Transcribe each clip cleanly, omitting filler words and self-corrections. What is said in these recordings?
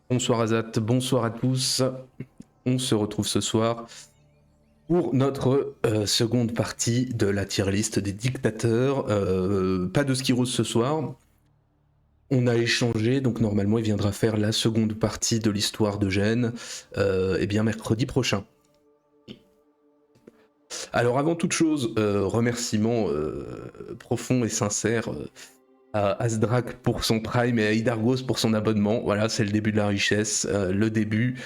Bonsoir Azat, bonsoir à tous. On se retrouve ce soir pour notre seconde partie de la tier list des dictateurs. Pas de Skiros ce soir. On a échangé, donc normalement il viendra faire la seconde partie de l'histoire d'Eugène, bien mercredi prochain. Alors avant toute chose, remerciements profonds et sincères à Asdrak pour son Prime et à Idargos pour son abonnement. Voilà, c'est le début de la richesse, le début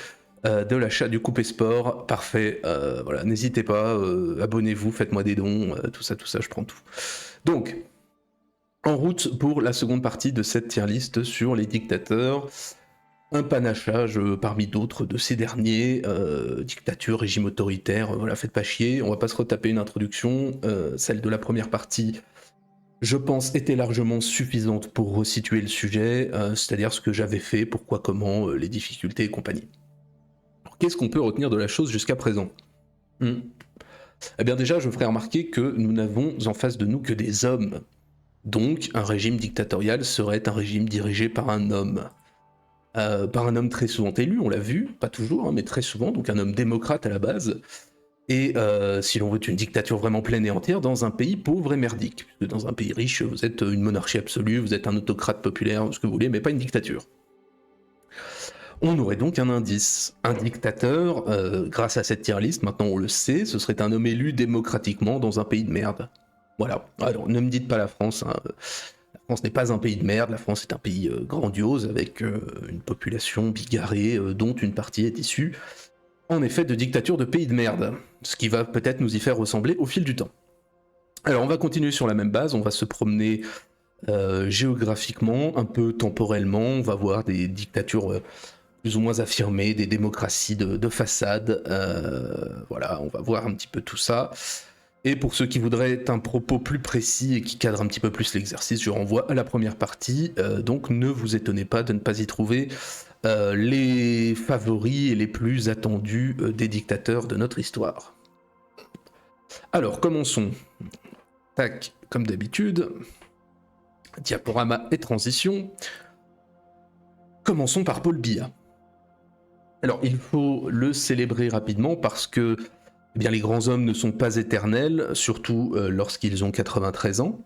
de l'achat du Coupé Sport. Parfait, voilà, n'hésitez pas, abonnez-vous, faites-moi des dons, tout ça, je prends tout. Donc, en route pour la seconde partie de cette tier list sur les dictateurs. Un panachage parmi d'autres de ces derniers, dictature, régime autoritaire, voilà, faites pas chier, on va pas se retaper une introduction, celle de la première partie, je pense, était largement suffisante pour resituer le sujet, c'est-à-dire ce que j'avais fait, pourquoi, comment, les difficultés et compagnie. Alors, qu'est-ce qu'on peut retenir de la chose jusqu'à présent Eh bien déjà, je me ferai remarquer que nous n'avons en face de nous que des hommes. Donc, un régime dictatorial serait un régime dirigé par un homme. Par un homme très souvent élu, on l'a vu, pas toujours, hein, mais très souvent, donc un homme démocrate à la base, et si l'on veut une dictature vraiment pleine et entière, dans un pays pauvre et merdique, puisque dans un pays riche, vous êtes une monarchie absolue, vous êtes un autocrate populaire, ce que vous voulez, mais pas une dictature. On aurait donc un indice, un dictateur, grâce à cette tier list, maintenant on le sait, ce serait un homme élu démocratiquement dans un pays de merde. Voilà, alors ne me dites pas la France, hein. La France n'est pas un pays de merde, la France est un pays grandiose avec une population bigarrée dont une partie est issue, en effet, de dictature de pays de merde, ce qui va peut-être nous y faire ressembler au fil du temps. Alors on va continuer sur la même base, on va se promener géographiquement, un peu temporellement, on va voir des dictatures plus ou moins affirmées, des démocraties de façade, voilà, on va voir un petit peu tout ça. Et pour ceux qui voudraient un propos plus précis et qui cadrent un petit peu plus l'exercice, je renvoie à la première partie, donc ne vous étonnez pas de ne pas y trouver les favoris et les plus attendus des dictateurs de notre histoire. Alors, commençons. Tac, comme d'habitude, diaporama et transition. Commençons par Paul Biya. Alors, il faut le célébrer rapidement parce que eh bien, les grands hommes ne sont pas éternels, surtout lorsqu'ils ont 93 ans.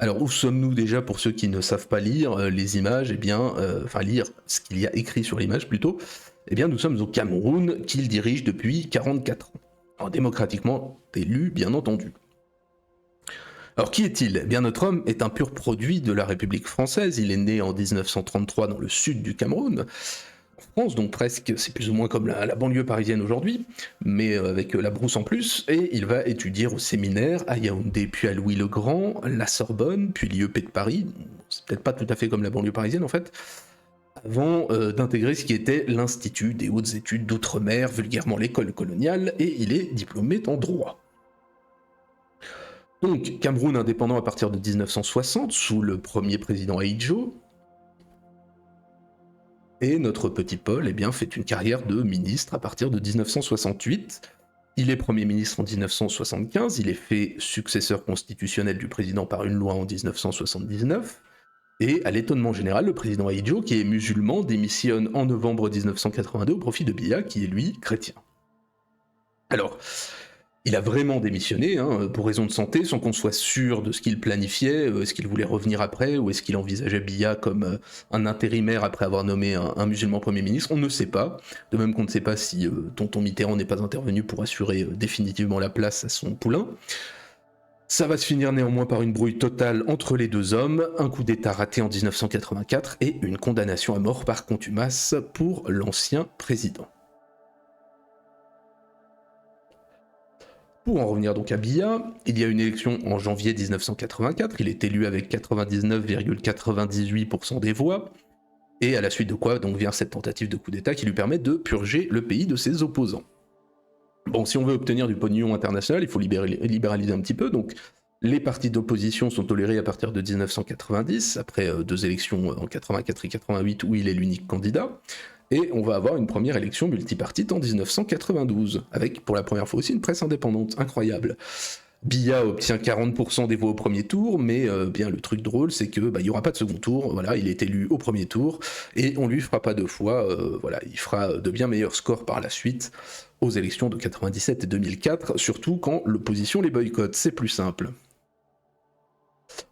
Alors, où sommes-nous déjà pour ceux qui ne savent pas lire les images, eh bien, enfin lire ce qu'il y a écrit sur l'image plutôt, eh bien, nous sommes au Cameroun qu'il dirige depuis 44 ans. Alors, démocratiquement élu, bien entendu. Alors, qui est-il ? Eh bien, notre homme est un pur produit de la République française. Il est né en 1933 dans le sud du Cameroun, en France, donc presque, c'est plus ou moins comme la banlieue parisienne aujourd'hui, mais avec la brousse en plus, et il va étudier au séminaire à Yaoundé, puis à Louis-le-Grand, la Sorbonne, puis l'IEP de Paris, c'est peut-être pas tout à fait comme la banlieue parisienne en fait, avant d'intégrer ce qui était l'Institut des hautes études d'outre-mer, vulgairement l'école coloniale, et il est diplômé en droit. Donc, Cameroun indépendant à partir de 1960, sous le premier président Ahidjo, et notre petit Paul fait une carrière de ministre à partir de 1968. Il est Premier ministre en 1975, il est fait successeur constitutionnel du président par une loi en 1979, et à l'étonnement général, le président Ahidjo, qui est musulman, démissionne en novembre 1982 au profit de Biya, qui est lui chrétien. Alors, il a vraiment démissionné, hein, pour raison de santé, sans qu'on soit sûr de ce qu'il planifiait, est-ce qu'il voulait revenir après, ou est-ce qu'il envisageait Biya comme un intérimaire après avoir nommé un musulman Premier ministre, on ne sait pas, de même qu'on ne sait pas si tonton Mitterrand n'est pas intervenu pour assurer définitivement la place à son poulain. Ça va se finir néanmoins par une brouille totale entre les deux hommes, un coup d'état raté en 1984 et une condamnation à mort par contumace pour l'ancien président. Pour en revenir donc à Biya, il y a une élection en janvier 1984, il est élu avec 99,98% des voix, et à la suite de quoi donc vient cette tentative de coup d'état qui lui permet de purger le pays de ses opposants. Bon, si on veut obtenir du pognon international, il faut libéraliser un petit peu, donc les partis d'opposition sont tolérés à partir de 1990, après deux élections en 84 et 88 où il est l'unique candidat, et on va avoir une première élection multipartite en 1992, avec pour la première fois aussi une presse indépendante, incroyable. Biya obtient 40% des voix au premier tour, mais bien le truc drôle, c'est que il y aura pas de second tour. Voilà, il est élu au premier tour et on lui fera pas deux fois. Voilà, il fera de bien meilleurs scores par la suite aux élections de 97 et 2004, surtout quand l'opposition les boycotte. C'est plus simple.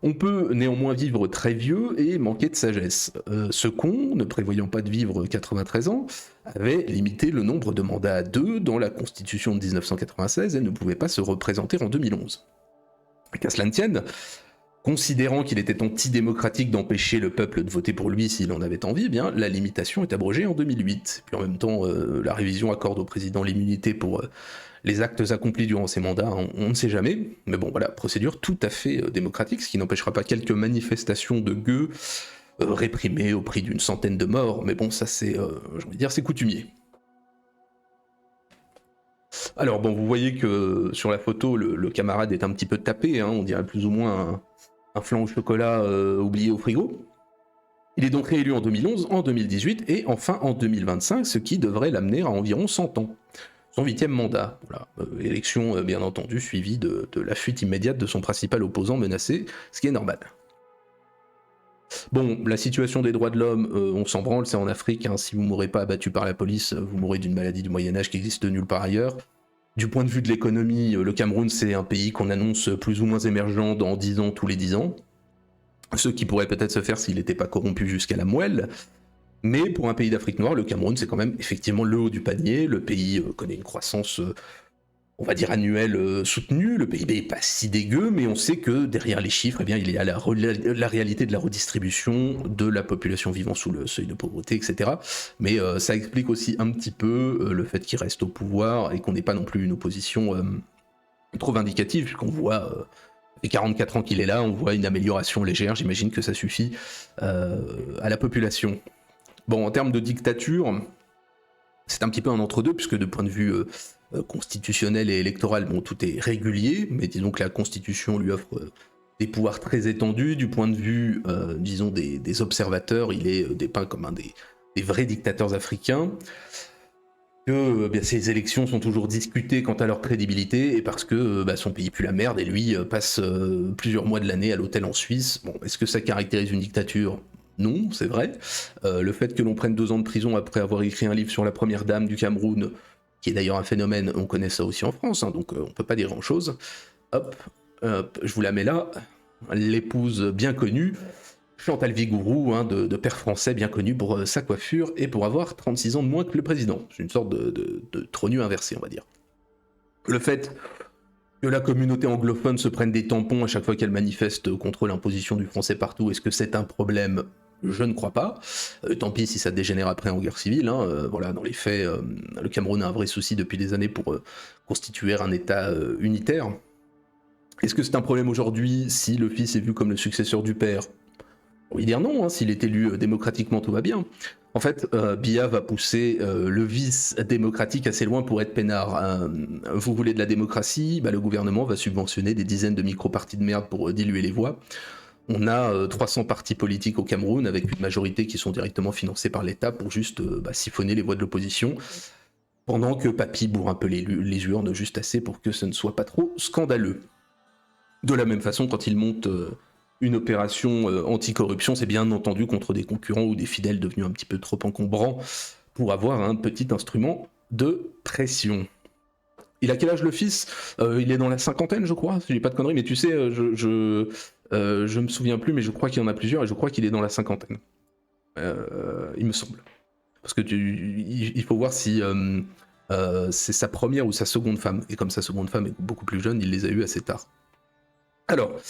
On peut néanmoins vivre très vieux et manquer de sagesse. Ce con, ne prévoyant pas de vivre 93 ans, avait limité le nombre de mandats à 2 dans la Constitution de 1996 et ne pouvait pas se représenter en 2011. Qu'à cela ne tienne, considérant qu'il était antidémocratique d'empêcher le peuple de voter pour lui s'il en avait envie, eh bien la limitation est abrogée en 2008. Puis en même temps, la révision accorde au président l'immunité pour les actes accomplis durant ses mandats, on ne sait jamais. Mais bon, voilà, procédure tout à fait démocratique, ce qui n'empêchera pas quelques manifestations de gueux réprimées au prix d'une centaine de morts. Mais bon, ça c'est, j'ai envie de dire, c'est coutumier. Alors bon, vous voyez que sur la photo, le camarade est un petit peu tapé, hein, on dirait plus ou moins un flan au chocolat oublié au frigo. Il est donc réélu en 2011, en 2018 et enfin en 2025, ce qui devrait l'amener à environ 100 ans. Son 8e mandat. Voilà. Élection bien entendu suivie de la fuite immédiate de son principal opposant menacé, ce qui est normal. Bon, la situation des droits de l'homme, on s'en branle, c'est en Afrique, hein. Si vous mourrez pas abattu par la police, vous mourrez d'une maladie du Moyen-Âge qui existe nulle part ailleurs. Du point de vue de l'économie, le Cameroun c'est un pays qu'on annonce plus ou moins émergent dans 10 ans, tous les 10 ans. Ce qui pourrait peut-être se faire s'il n'était pas corrompu jusqu'à la moelle. Mais pour un pays d'Afrique noire, le Cameroun c'est quand même effectivement le haut du panier. Le pays connaît une croissance, on va dire annuelle soutenue. Le PIB est pas si dégueu, mais on sait que derrière les chiffres, eh bien, il y a la réalité de la redistribution de la population vivant sous le seuil de pauvreté, etc. Mais ça explique aussi un petit peu le fait qu'il reste au pouvoir et qu'on n'ait pas non plus une opposition trop vindicative, puisqu'on voit... Et 44 ans qu'il est là, on voit une amélioration légère, j'imagine que ça suffit à la population. Bon, en termes de dictature, c'est un petit peu un entre-deux, puisque de point de vue constitutionnel et électoral, bon, tout est régulier, mais disons que la Constitution lui offre des pouvoirs très étendus. Du point de vue, disons, des observateurs, il est dépeint comme un des vrais dictateurs africains. Que ces élections sont toujours discutées quant à leur crédibilité, et parce que son pays pue la merde, et lui passe plusieurs mois de l'année à l'hôtel en Suisse. Bon, est-ce que ça caractérise une dictature ? Non, c'est vrai. Le fait que l'on prenne 2 ans de prison après avoir écrit un livre sur la première dame du Cameroun, qui est d'ailleurs un phénomène, on connaît ça aussi en France, hein, donc on peut pas dire grand-chose. Hop, je vous la mets là. L'épouse bien connue, Chantal Vigouroux, hein, de père français bien connu pour sa coiffure et pour avoir 36 ans de moins que le président. C'est une sorte de trône nu inversé, on va dire. Le fait que la communauté anglophone se prenne des tampons à chaque fois qu'elle manifeste contre l'imposition du français partout, est-ce que c'est un problème ? Je ne crois pas. Tant pis si ça dégénère après en guerre civile. Hein. Voilà, dans les faits, le Cameroun a un vrai souci depuis des années pour constituer un État unitaire. Est-ce que c'est un problème aujourd'hui si le fils est vu comme le successeur du père ? On va dire non, hein, s'il est élu démocratiquement, tout va bien. En fait, Biya va pousser le vice démocratique assez loin pour être peinard. Vous voulez de la démocratie ? Le gouvernement va subventionner des dizaines de micro-partis de merde pour diluer les voix. On a 300 partis politiques au Cameroun avec une majorité qui sont directement financés par l'État pour juste siphonner les voix de l'opposition, pendant que Papy bourre un peu les urnes juste assez pour que ce ne soit pas trop scandaleux. De la même façon, quand il monte... une opération anticorruption, c'est bien entendu contre des concurrents ou des fidèles devenus un petit peu trop encombrants pour avoir un petit instrument de pression. Il a quel âge le fils ? Il est dans la cinquantaine, je crois, si j'ai pas de conneries, mais tu sais, je me souviens plus, mais je crois qu'il y en a plusieurs et je crois qu'il est dans la cinquantaine. Il me semble. Parce que il faut voir si c'est sa première ou sa seconde femme. Et comme sa seconde femme est beaucoup plus jeune, il les a eues assez tard. Alors...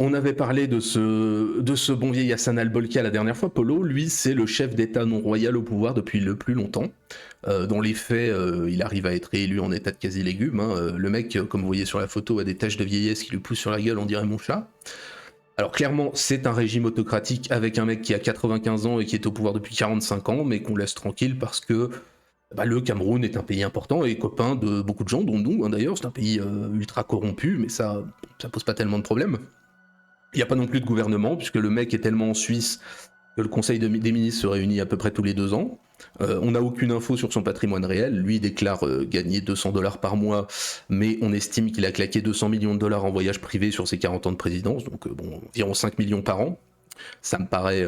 on avait parlé de ce bon vieil Hassan al-Bolkiah la dernière fois. Polo, lui, c'est le chef d'État non royal au pouvoir depuis le plus longtemps. Dans les faits, il arrive à être élu en état de quasi-légume. Hein. Le mec, comme vous voyez sur la photo, a des taches de vieillesse qui lui poussent sur la gueule, on dirait mon chat. Alors clairement, c'est un régime autocratique avec un mec qui a 95 ans et qui est au pouvoir depuis 45 ans, mais qu'on laisse tranquille parce que le Cameroun est un pays important et copain de beaucoup de gens, dont nous, hein, d'ailleurs. C'est un pays ultra corrompu, mais ça pose pas tellement de problèmes. Il n'y a pas non plus de gouvernement, puisque le mec est tellement en Suisse que le conseil des ministres se réunit à peu près tous les 2 ans. On n'a aucune info sur son patrimoine réel. Lui déclare gagner $200 par mois, mais on estime qu'il a claqué $200 millions en voyage privé sur ses 40 ans de présidence, donc bon, environ 5 millions par an. Ça me paraît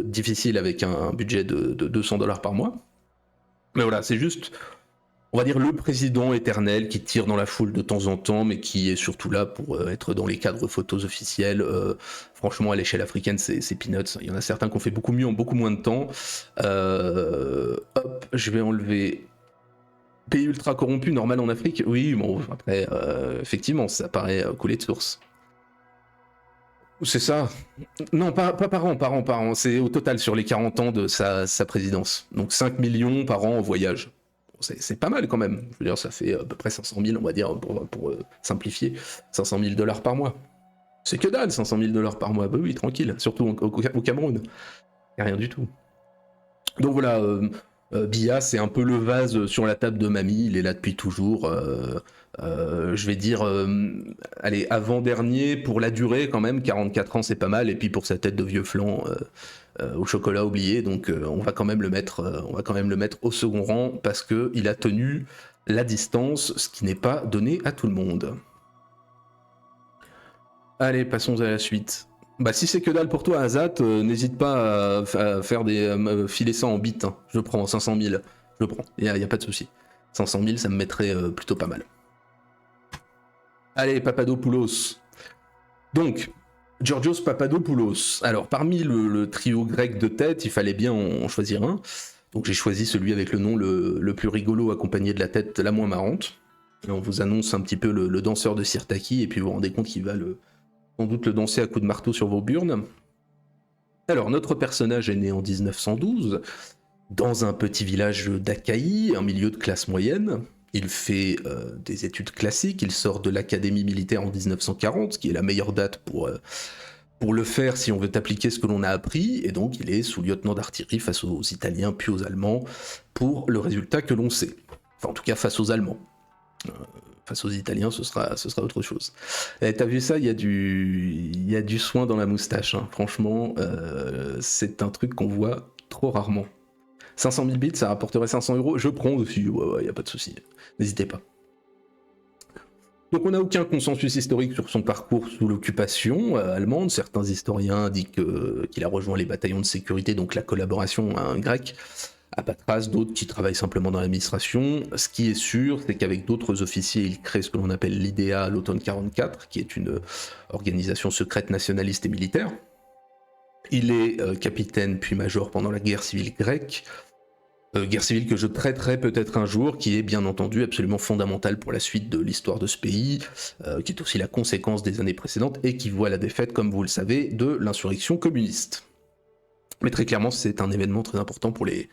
difficile avec un budget de $200 par mois. Mais voilà, c'est juste, on va dire, le président éternel qui tire dans la foule de temps en temps, mais qui est surtout là pour être dans les cadres photos officiels. Franchement, à l'échelle africaine, c'est peanuts. Il y en a certains qui ont fait beaucoup mieux en beaucoup moins de temps. Hop, je vais enlever pays ultra corrompu, normal en Afrique. Oui, bon, après, effectivement, ça paraît couler de source. C'est ça. Non, pas par an. C'est au total sur les 40 ans de sa présidence. Donc 5 millions par an en voyage. C'est pas mal quand même. Je veux dire, ça fait à peu près 500 000, on va dire, pour simplifier. $500 000 par mois. C'est que dalle, $500 000 par mois. Bah oui, tranquille. Surtout au Cameroun. Y a rien du tout. Donc voilà, Biya, c'est un peu le vase sur la table de mamie. Il est là depuis toujours. Je vais dire, allez, avant-dernier pour la durée quand même. 44 ans, c'est pas mal. Et puis pour sa tête de vieux flan au chocolat oublié, donc on va quand même le mettre au second rang parce que il a tenu la distance, ce qui n'est pas donné à tout le monde. Allez, passons à la suite. Bah si c'est que dalle pour toi, Azat, n'hésite pas à faire filer ça en bits. Hein. Je prends 500 000, je le prends. Y a pas de souci. 500 000, ça me mettrait plutôt pas mal. Allez, Papadopoulos. Donc, Georgios Papadopoulos. Alors, parmi le trio grec de tête, il fallait bien en choisir un. Donc, j'ai choisi celui avec le nom le plus rigolo, accompagné de la tête la moins marrante. Et on vous annonce un petit peu le danseur de Sirtaki, et puis vous vous rendez compte qu'il va sans doute le danser à coups de marteau sur vos burnes. Alors, notre personnage est né en 1912, dans un petit village d'Achaïe, un milieu de classe moyenne. Il fait des études classiques, il sort de l'académie militaire en 1940, ce qui est la meilleure date pour le faire si on veut appliquer ce que l'on a appris, et donc il est sous-lieutenant d'artillerie face aux Italiens puis aux Allemands, pour le résultat que l'on sait. Enfin, en tout cas, face aux Allemands. Face aux Italiens, ce sera autre chose. Et t'as vu ça, il y a du soin dans la moustache, hein. Franchement, c'est un truc qu'on voit trop rarement. 500 000 bits, ça rapporterait 500 €. Je prends aussi, ouais, y a pas de souci. N'hésitez pas. Donc on n'a aucun consensus historique sur son parcours sous l'occupation allemande. Certains historiens indiquent qu'il a rejoint les bataillons de sécurité, donc la collaboration grecque, à Patras, d'autres qui travaillent simplement dans l'administration. Ce qui est sûr, c'est qu'avec d'autres officiers, il crée ce que l'on appelle l'IDEA à l'automne 44, qui est une organisation secrète nationaliste et militaire. Il est capitaine puis major pendant la guerre civile grecque, guerre civile que je traiterai peut-être un jour, qui est bien entendu absolument fondamentale pour la suite de l'histoire de ce pays, qui est aussi la conséquence des années précédentes et qui voit la défaite, comme vous le savez, de l'insurrection communiste. Mais très clairement, c'est un événement très important pour les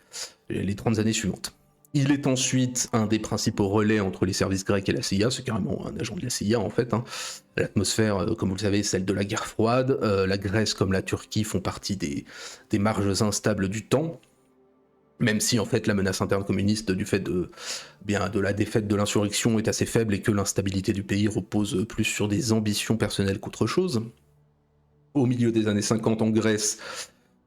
30 années suivantes. Il est ensuite un des principaux relais entre les services grecs et la CIA, c'est carrément un agent de la CIA en fait. Hein. L'atmosphère, comme vous le savez, celle de la guerre froide. La Grèce comme la Turquie font partie des marges instables du temps. Même si en fait la menace interne communiste du fait de la défaite de l'insurrection est assez faible et que l'instabilité du pays repose plus sur des ambitions personnelles qu'autre chose. Au milieu des années 50 en Grèce,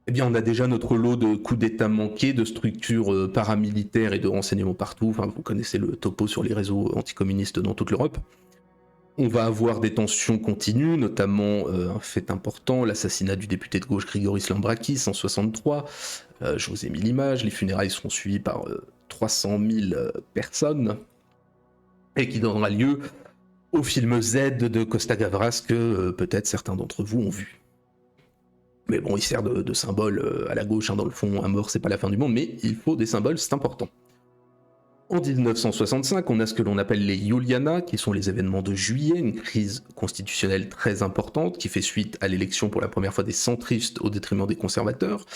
eh bien, on a déjà notre lot de coups d'État manqués, de structures paramilitaires et de renseignements partout. Enfin, vous connaissez le topo sur les réseaux anticommunistes dans toute l'Europe. On va avoir des tensions continues, notamment un fait important, l'assassinat du député de gauche Grigoris Lambrakis en 1963. Je vous ai mis l'image, les funérailles seront suivies par 300 000 personnes, et qui donnera lieu au film Z de Costa Gavras que peut-être certains d'entre vous ont vu. Mais bon, il sert de symbole à la gauche, hein, dans le fond, un mort c'est pas la fin du monde, mais il faut des symboles, c'est important. En 1965, on a ce que l'on appelle les Iuliana, qui sont les événements de juillet, une crise constitutionnelle très importante qui fait suite à l'élection pour la première fois des centristes au détriment des conservateurs,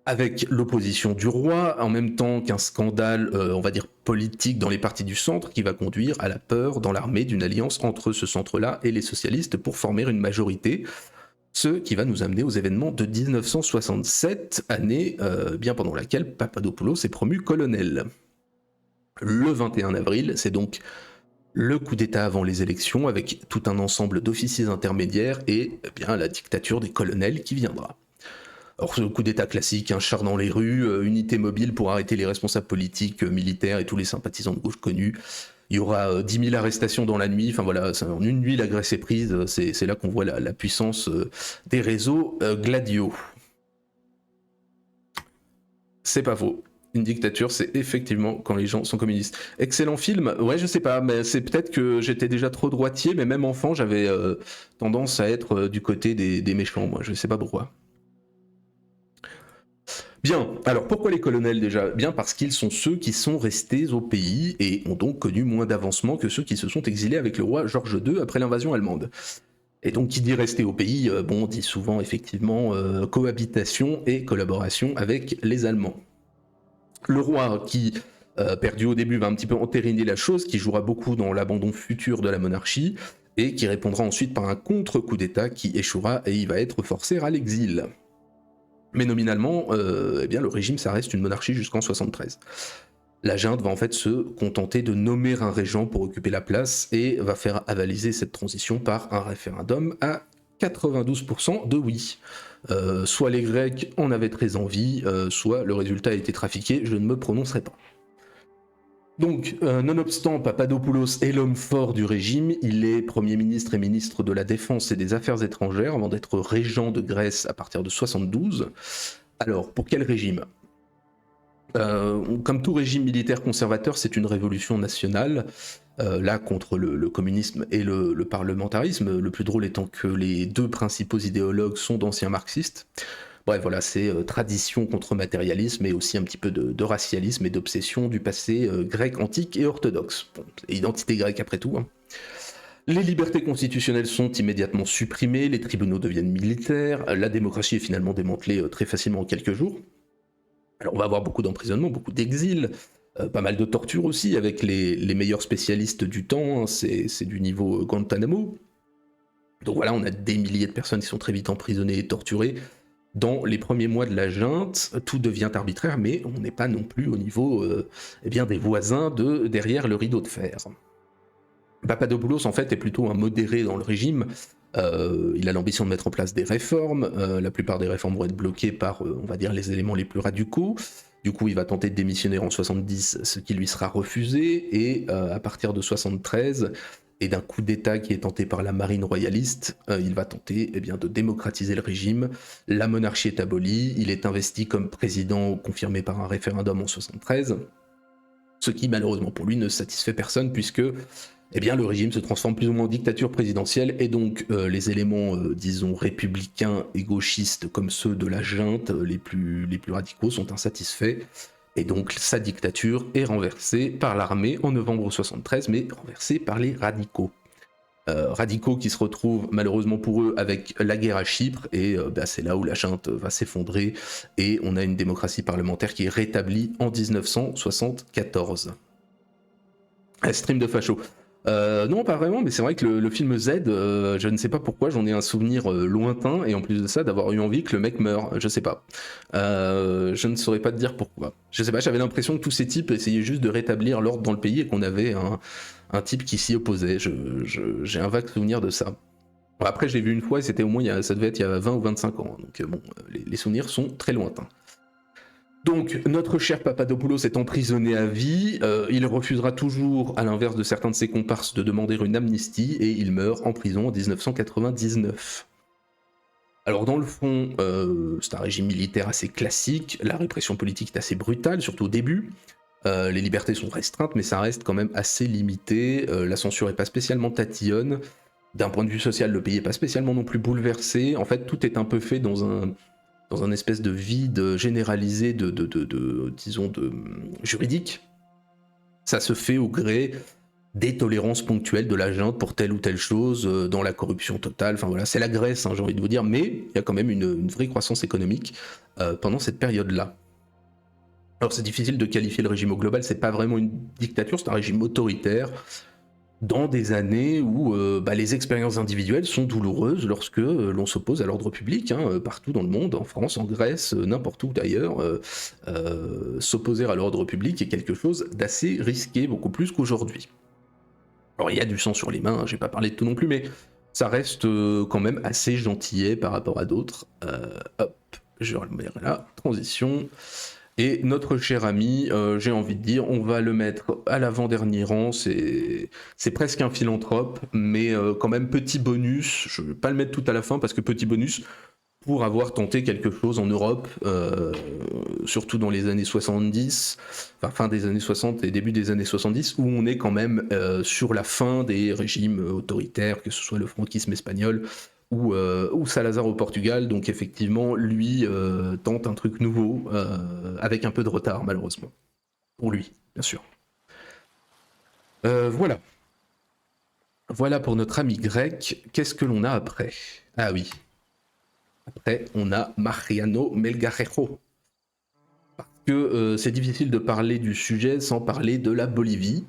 avec l'opposition du roi, en même temps qu'un scandale, on va dire, politique dans les partis du centre, qui va conduire à la peur dans l'armée d'une alliance entre ce centre-là et les socialistes pour former une majorité. Ce qui va nous amener aux événements de 1967, année bien pendant laquelle Papadopoulos est promu colonel. Le 21 avril, c'est donc le coup d'État avant les élections, avec tout un ensemble d'officiers intermédiaires et bien la dictature des colonels qui viendra. Alors, ce coup d'état classique, un char dans les rues, unité mobile pour arrêter les responsables politiques, militaires et tous les sympathisants de gauche connus. Il y aura 10 000 arrestations dans la nuit. Enfin voilà, en une nuit, la Grèce est prise. C'est là qu'on voit la puissance des réseaux gladiaux. C'est pas faux. Une dictature, c'est effectivement quand les gens sont communistes. Excellent film. Ouais, je sais pas, mais c'est peut-être que j'étais déjà trop droitier, mais même enfant, j'avais tendance à être du côté des méchants, moi. Je sais pas pourquoi. Bien, alors pourquoi les colonels déjà? Bien parce qu'ils sont ceux qui sont restés au pays et ont donc connu moins d'avancement que ceux qui se sont exilés avec le roi Georges II après l'invasion allemande. Et donc qui dit rester au pays, bon, dit souvent effectivement cohabitation et collaboration avec les Allemands. Le roi qui, perdu au début, va un petit peu entériner la chose, qui jouera beaucoup dans l'abandon futur de la monarchie, et qui répondra ensuite par un contre-coup d'État qui échouera et il va être forcé à l'exil. Mais nominalement, eh bien, le régime, ça reste une monarchie jusqu'en 73. La junte va en fait se contenter de nommer un régent pour occuper la place et va faire avaliser cette transition par un référendum à 92% de oui. Soit les Grecs en avaient très envie, soit le résultat a été trafiqué, je ne me prononcerai pas. Donc, nonobstant Papadopoulos est l'homme fort du régime, il est Premier ministre et ministre de la Défense et des Affaires étrangères avant d'être régent de Grèce à partir de 72. Alors, pour quel régime ? Comme tout régime militaire conservateur, c'est une révolution nationale, là contre le communisme et le parlementarisme, le plus drôle étant que les deux principaux idéologues sont d'anciens marxistes. Bref, voilà, c'est tradition contre matérialisme et aussi un petit peu de racialisme et d'obsession du passé grec antique et orthodoxe. Bon, identité grecque après tout. Hein. Les libertés constitutionnelles sont immédiatement supprimées, les tribunaux deviennent militaires, la démocratie est finalement démantelée très facilement en quelques jours. Alors on va avoir beaucoup d'emprisonnement, beaucoup d'exil, pas mal de torture aussi, avec les meilleurs spécialistes du temps, hein, c'est du niveau Guantanamo. Donc voilà, on a des milliers de personnes qui sont très vite emprisonnées et torturées. Dans les premiers mois de la junte, tout devient arbitraire, mais on n'est pas non plus au niveau eh bien, des voisins de derrière le rideau de fer. Papadopoulos, en fait, est plutôt un modéré dans le régime. Il a l'ambition de mettre en place des réformes. La plupart des réformes vont être bloquées par, on va dire, les éléments les plus radicaux. Du coup, il va tenter de démissionner en 70, ce qui lui sera refusé. Et à partir de 73, et d'un coup d'État qui est tenté par la marine royaliste, il va tenter eh bien, de démocratiser le régime. La monarchie est abolie. Il est investi comme président confirmé par un référendum en 73. Ce qui, malheureusement pour lui, ne satisfait personne puisque eh bien, le régime se transforme plus ou moins en dictature présidentielle et donc les éléments, disons, républicains et gauchistes comme ceux de la junte, les plus radicaux, sont insatisfaits. Et donc sa dictature est renversée par l'armée en novembre 73, mais renversée par les radicaux. Radicaux qui se retrouvent malheureusement pour eux avec la guerre à Chypre, et c'est là où la junte va s'effondrer, et on a une démocratie parlementaire qui est rétablie en 1974. Stream de facho. Non, pas vraiment, mais c'est vrai que le film Z, je ne sais pas pourquoi, j'en ai un souvenir lointain, et en plus de ça, d'avoir eu envie que le mec meure, je sais pas. Je ne saurais pas te dire pourquoi. Je sais pas, j'avais l'impression que tous ces types essayaient juste de rétablir l'ordre dans le pays et qu'on avait un type qui s'y opposait. J'ai un vague souvenir de ça. Bon, après, j'ai vu une fois, et c'était au moins, ça devait être il y a 20 ou 25 ans, donc bon, les souvenirs sont très lointains. Donc, notre cher Papadopoulos est emprisonné à vie, il refusera toujours, à l'inverse de certains de ses comparses, de demander une amnistie, et il meurt en prison en 1999. Alors dans le fond, c'est un régime militaire assez classique, la répression politique est assez brutale, surtout au début, les libertés sont restreintes, mais ça reste quand même assez limité, la censure n'est pas spécialement tatillonne, d'un point de vue social, le pays n'est pas spécialement non plus bouleversé, en fait tout est un peu fait dans un espèce de vide généralisé disons, juridique. Ça se fait au gré des tolérances ponctuelles de la junte pour telle ou telle chose, dans la corruption totale, enfin voilà, c'est la Grèce, hein, j'ai envie de vous dire, mais il y a quand même une vraie croissance économique pendant cette période-là. Alors c'est difficile de qualifier le régime au global, c'est pas vraiment une dictature, c'est un régime autoritaire, dans des années où les expériences individuelles sont douloureuses lorsque l'on s'oppose à l'ordre public, hein, partout dans le monde, en France, en Grèce, n'importe où d'ailleurs, s'opposer à l'ordre public est quelque chose d'assez risqué, beaucoup plus qu'aujourd'hui. Alors il y a du sang sur les mains, j'ai pas parlé de tout non plus, mais ça reste quand même assez gentillet par rapport à d'autres. Hop, je remets là, transition. Et notre cher ami, j'ai envie de dire, on va le mettre à l'avant-dernier rang, c'est presque un philanthrope, mais quand même petit bonus, je ne vais pas le mettre tout à la fin parce que petit bonus, pour avoir tenté quelque chose en Europe, surtout dans les années 70, enfin fin des années 60 et début des années 70, où on est quand même sur la fin des régimes autoritaires, que ce soit le franquisme espagnol ou Salazar au Portugal. Donc effectivement, lui tente un truc nouveau, avec un peu de retard malheureusement. Pour lui, bien sûr. Voilà. Voilà pour notre ami grec. Qu'est-ce que l'on a après? Ah oui, après, on a Mariano Melgarejo. Parce que c'est difficile de parler du sujet sans parler de la Bolivie.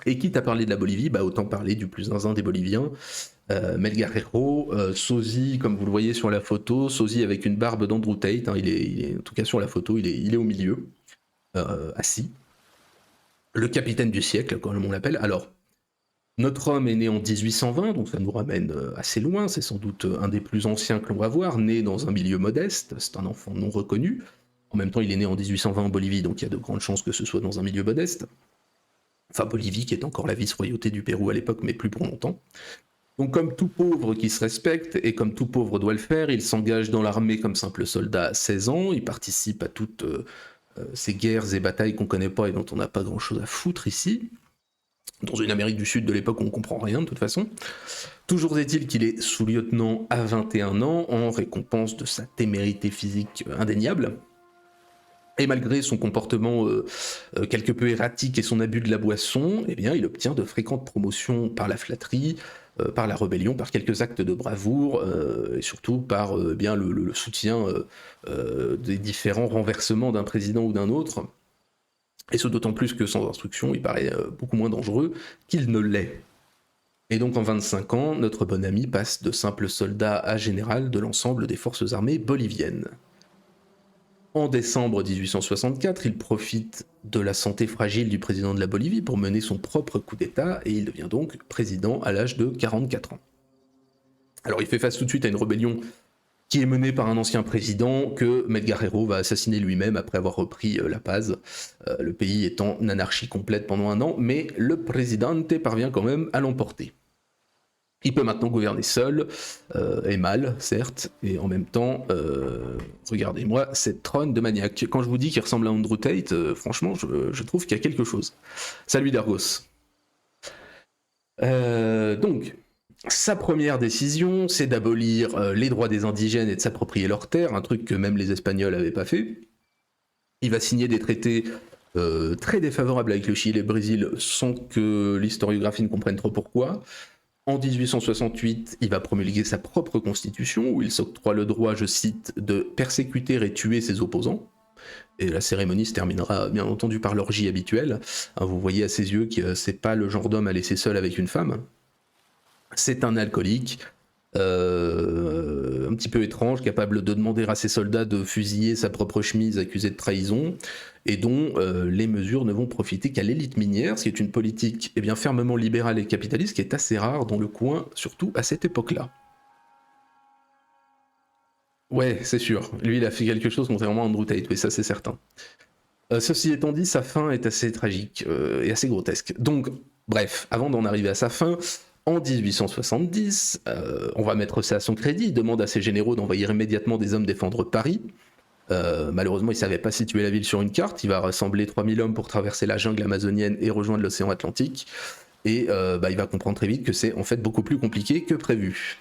Et quitte à parler de la Bolivie, bah autant parler du plus zinzin des Boliviens. Melgarejo, sosie, comme vous le voyez sur la photo, sosie avec une barbe d'Andrew Tate. Hein, il est, en tout cas sur la photo, il est au milieu, assis. Le capitaine du siècle, comme on l'appelle. Alors, notre homme est né en 1820, donc ça nous ramène assez loin, c'est sans doute un des plus anciens que l'on va voir, né dans un milieu modeste, c'est un enfant non reconnu. En même temps, il est né en 1820 en Bolivie, donc il y a de grandes chances que ce soit dans un milieu modeste. Enfin, Bolivie, qui est encore la vice-royauté du Pérou à l'époque, mais plus pour longtemps. Donc comme tout pauvre qui se respecte, et comme tout pauvre doit le faire, il s'engage dans l'armée comme simple soldat à 16 ans, il participe à toutes ces guerres et batailles qu'on connaît pas et dont on n'a pas grand-chose à foutre ici. Dans une Amérique du Sud de l'époque où on comprend rien de toute façon. Toujours est-il qu'il est sous-lieutenant à 21 ans en récompense de sa témérité physique indéniable. Et malgré son comportement quelque peu erratique et son abus de la boisson, eh bien, il obtient de fréquentes promotions par la flatterie, par la rébellion, par quelques actes de bravoure, et surtout par bien le soutien des différents renversements d'un président ou d'un autre. Et ce d'autant plus que sans instruction, il paraît beaucoup moins dangereux qu'il ne l'est. Et donc en 25 ans, notre bon ami passe de simple soldat à général de l'ensemble des forces armées boliviennes. En décembre 1864, il profite de la santé fragile du président de la Bolivie pour mener son propre coup d'État et il devient donc président à l'âge de 44 ans. Alors il fait face tout de suite à une rébellion qui est menée par un ancien président que Melgarejo va assassiner lui-même après avoir repris La Paz, le pays est en anarchie complète pendant un an, mais le présidente parvient quand même à l'emporter. Il peut maintenant gouverner seul, et mal, certes, et en même temps, regardez-moi cette trône de maniaque. Quand je vous dis qu'il ressemble à Andrew Tate, franchement, je trouve qu'il y a quelque chose. Salut Dargos. Donc, sa première décision, c'est d'abolir les droits des indigènes et de s'approprier leurs terres, un truc que même les Espagnols n'avaient pas fait. Il va signer des traités très défavorables avec le Chili et le Brésil sans que l'historiographie ne comprenne trop pourquoi. En 1868, il va promulguer sa propre constitution où il s'octroie le droit, je cite, de persécuter et tuer ses opposants. Et la cérémonie se terminera bien entendu par l'orgie habituelle. Vous voyez à ses yeux que c'est pas le genre d'homme à laisser seul avec une femme. C'est un alcoolique, un petit peu étrange, capable de demander à ses soldats de fusiller sa propre chemise accusée de trahison, et dont les mesures ne vont profiter qu'à l'élite minière, ce qui est une politique bien fermement libérale et capitaliste qui est assez rare dans le coin, surtout à cette époque-là. Ouais, c'est sûr. Lui, il a fait quelque chose contrairement à Andrew Tate, oui, ça c'est certain. Ceci étant dit, sa fin est assez tragique et assez grotesque. Donc, bref, avant d'en arriver à sa fin, en 1870, on va mettre ça à son crédit, il demande à ses généraux d'envahir immédiatement des hommes défendre Paris. Malheureusement, il ne savait pas situer la ville sur une carte, il va rassembler 3000 hommes pour traverser la jungle amazonienne et rejoindre l'océan Atlantique. Et il va comprendre très vite que c'est en fait beaucoup plus compliqué que prévu.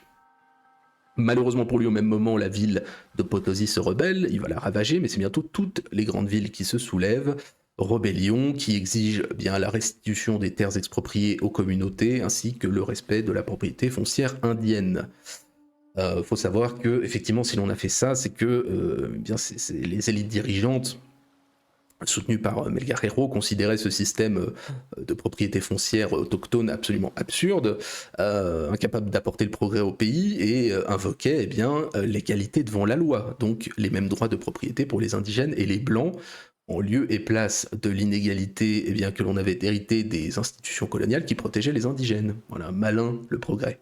Malheureusement pour lui, au même moment, la ville de Potosi se rebelle, il va la ravager, mais c'est bientôt toutes les grandes villes qui se soulèvent. Rébellion qui exige bien la restitution des terres expropriées aux communautés, ainsi que le respect de la propriété foncière indienne. Faut savoir que, effectivement, si l'on a fait ça, c'est que c'est les élites dirigeantes soutenu par Melgarejo, considérait ce système de propriété foncière autochtone absolument absurde, incapable d'apporter le progrès au pays, et invoquait l'égalité devant la loi, donc les mêmes droits de propriété pour les indigènes et les blancs, en lieu et place de l'inégalité que l'on avait hérité des institutions coloniales qui protégeaient les indigènes. Voilà, malin le progrès.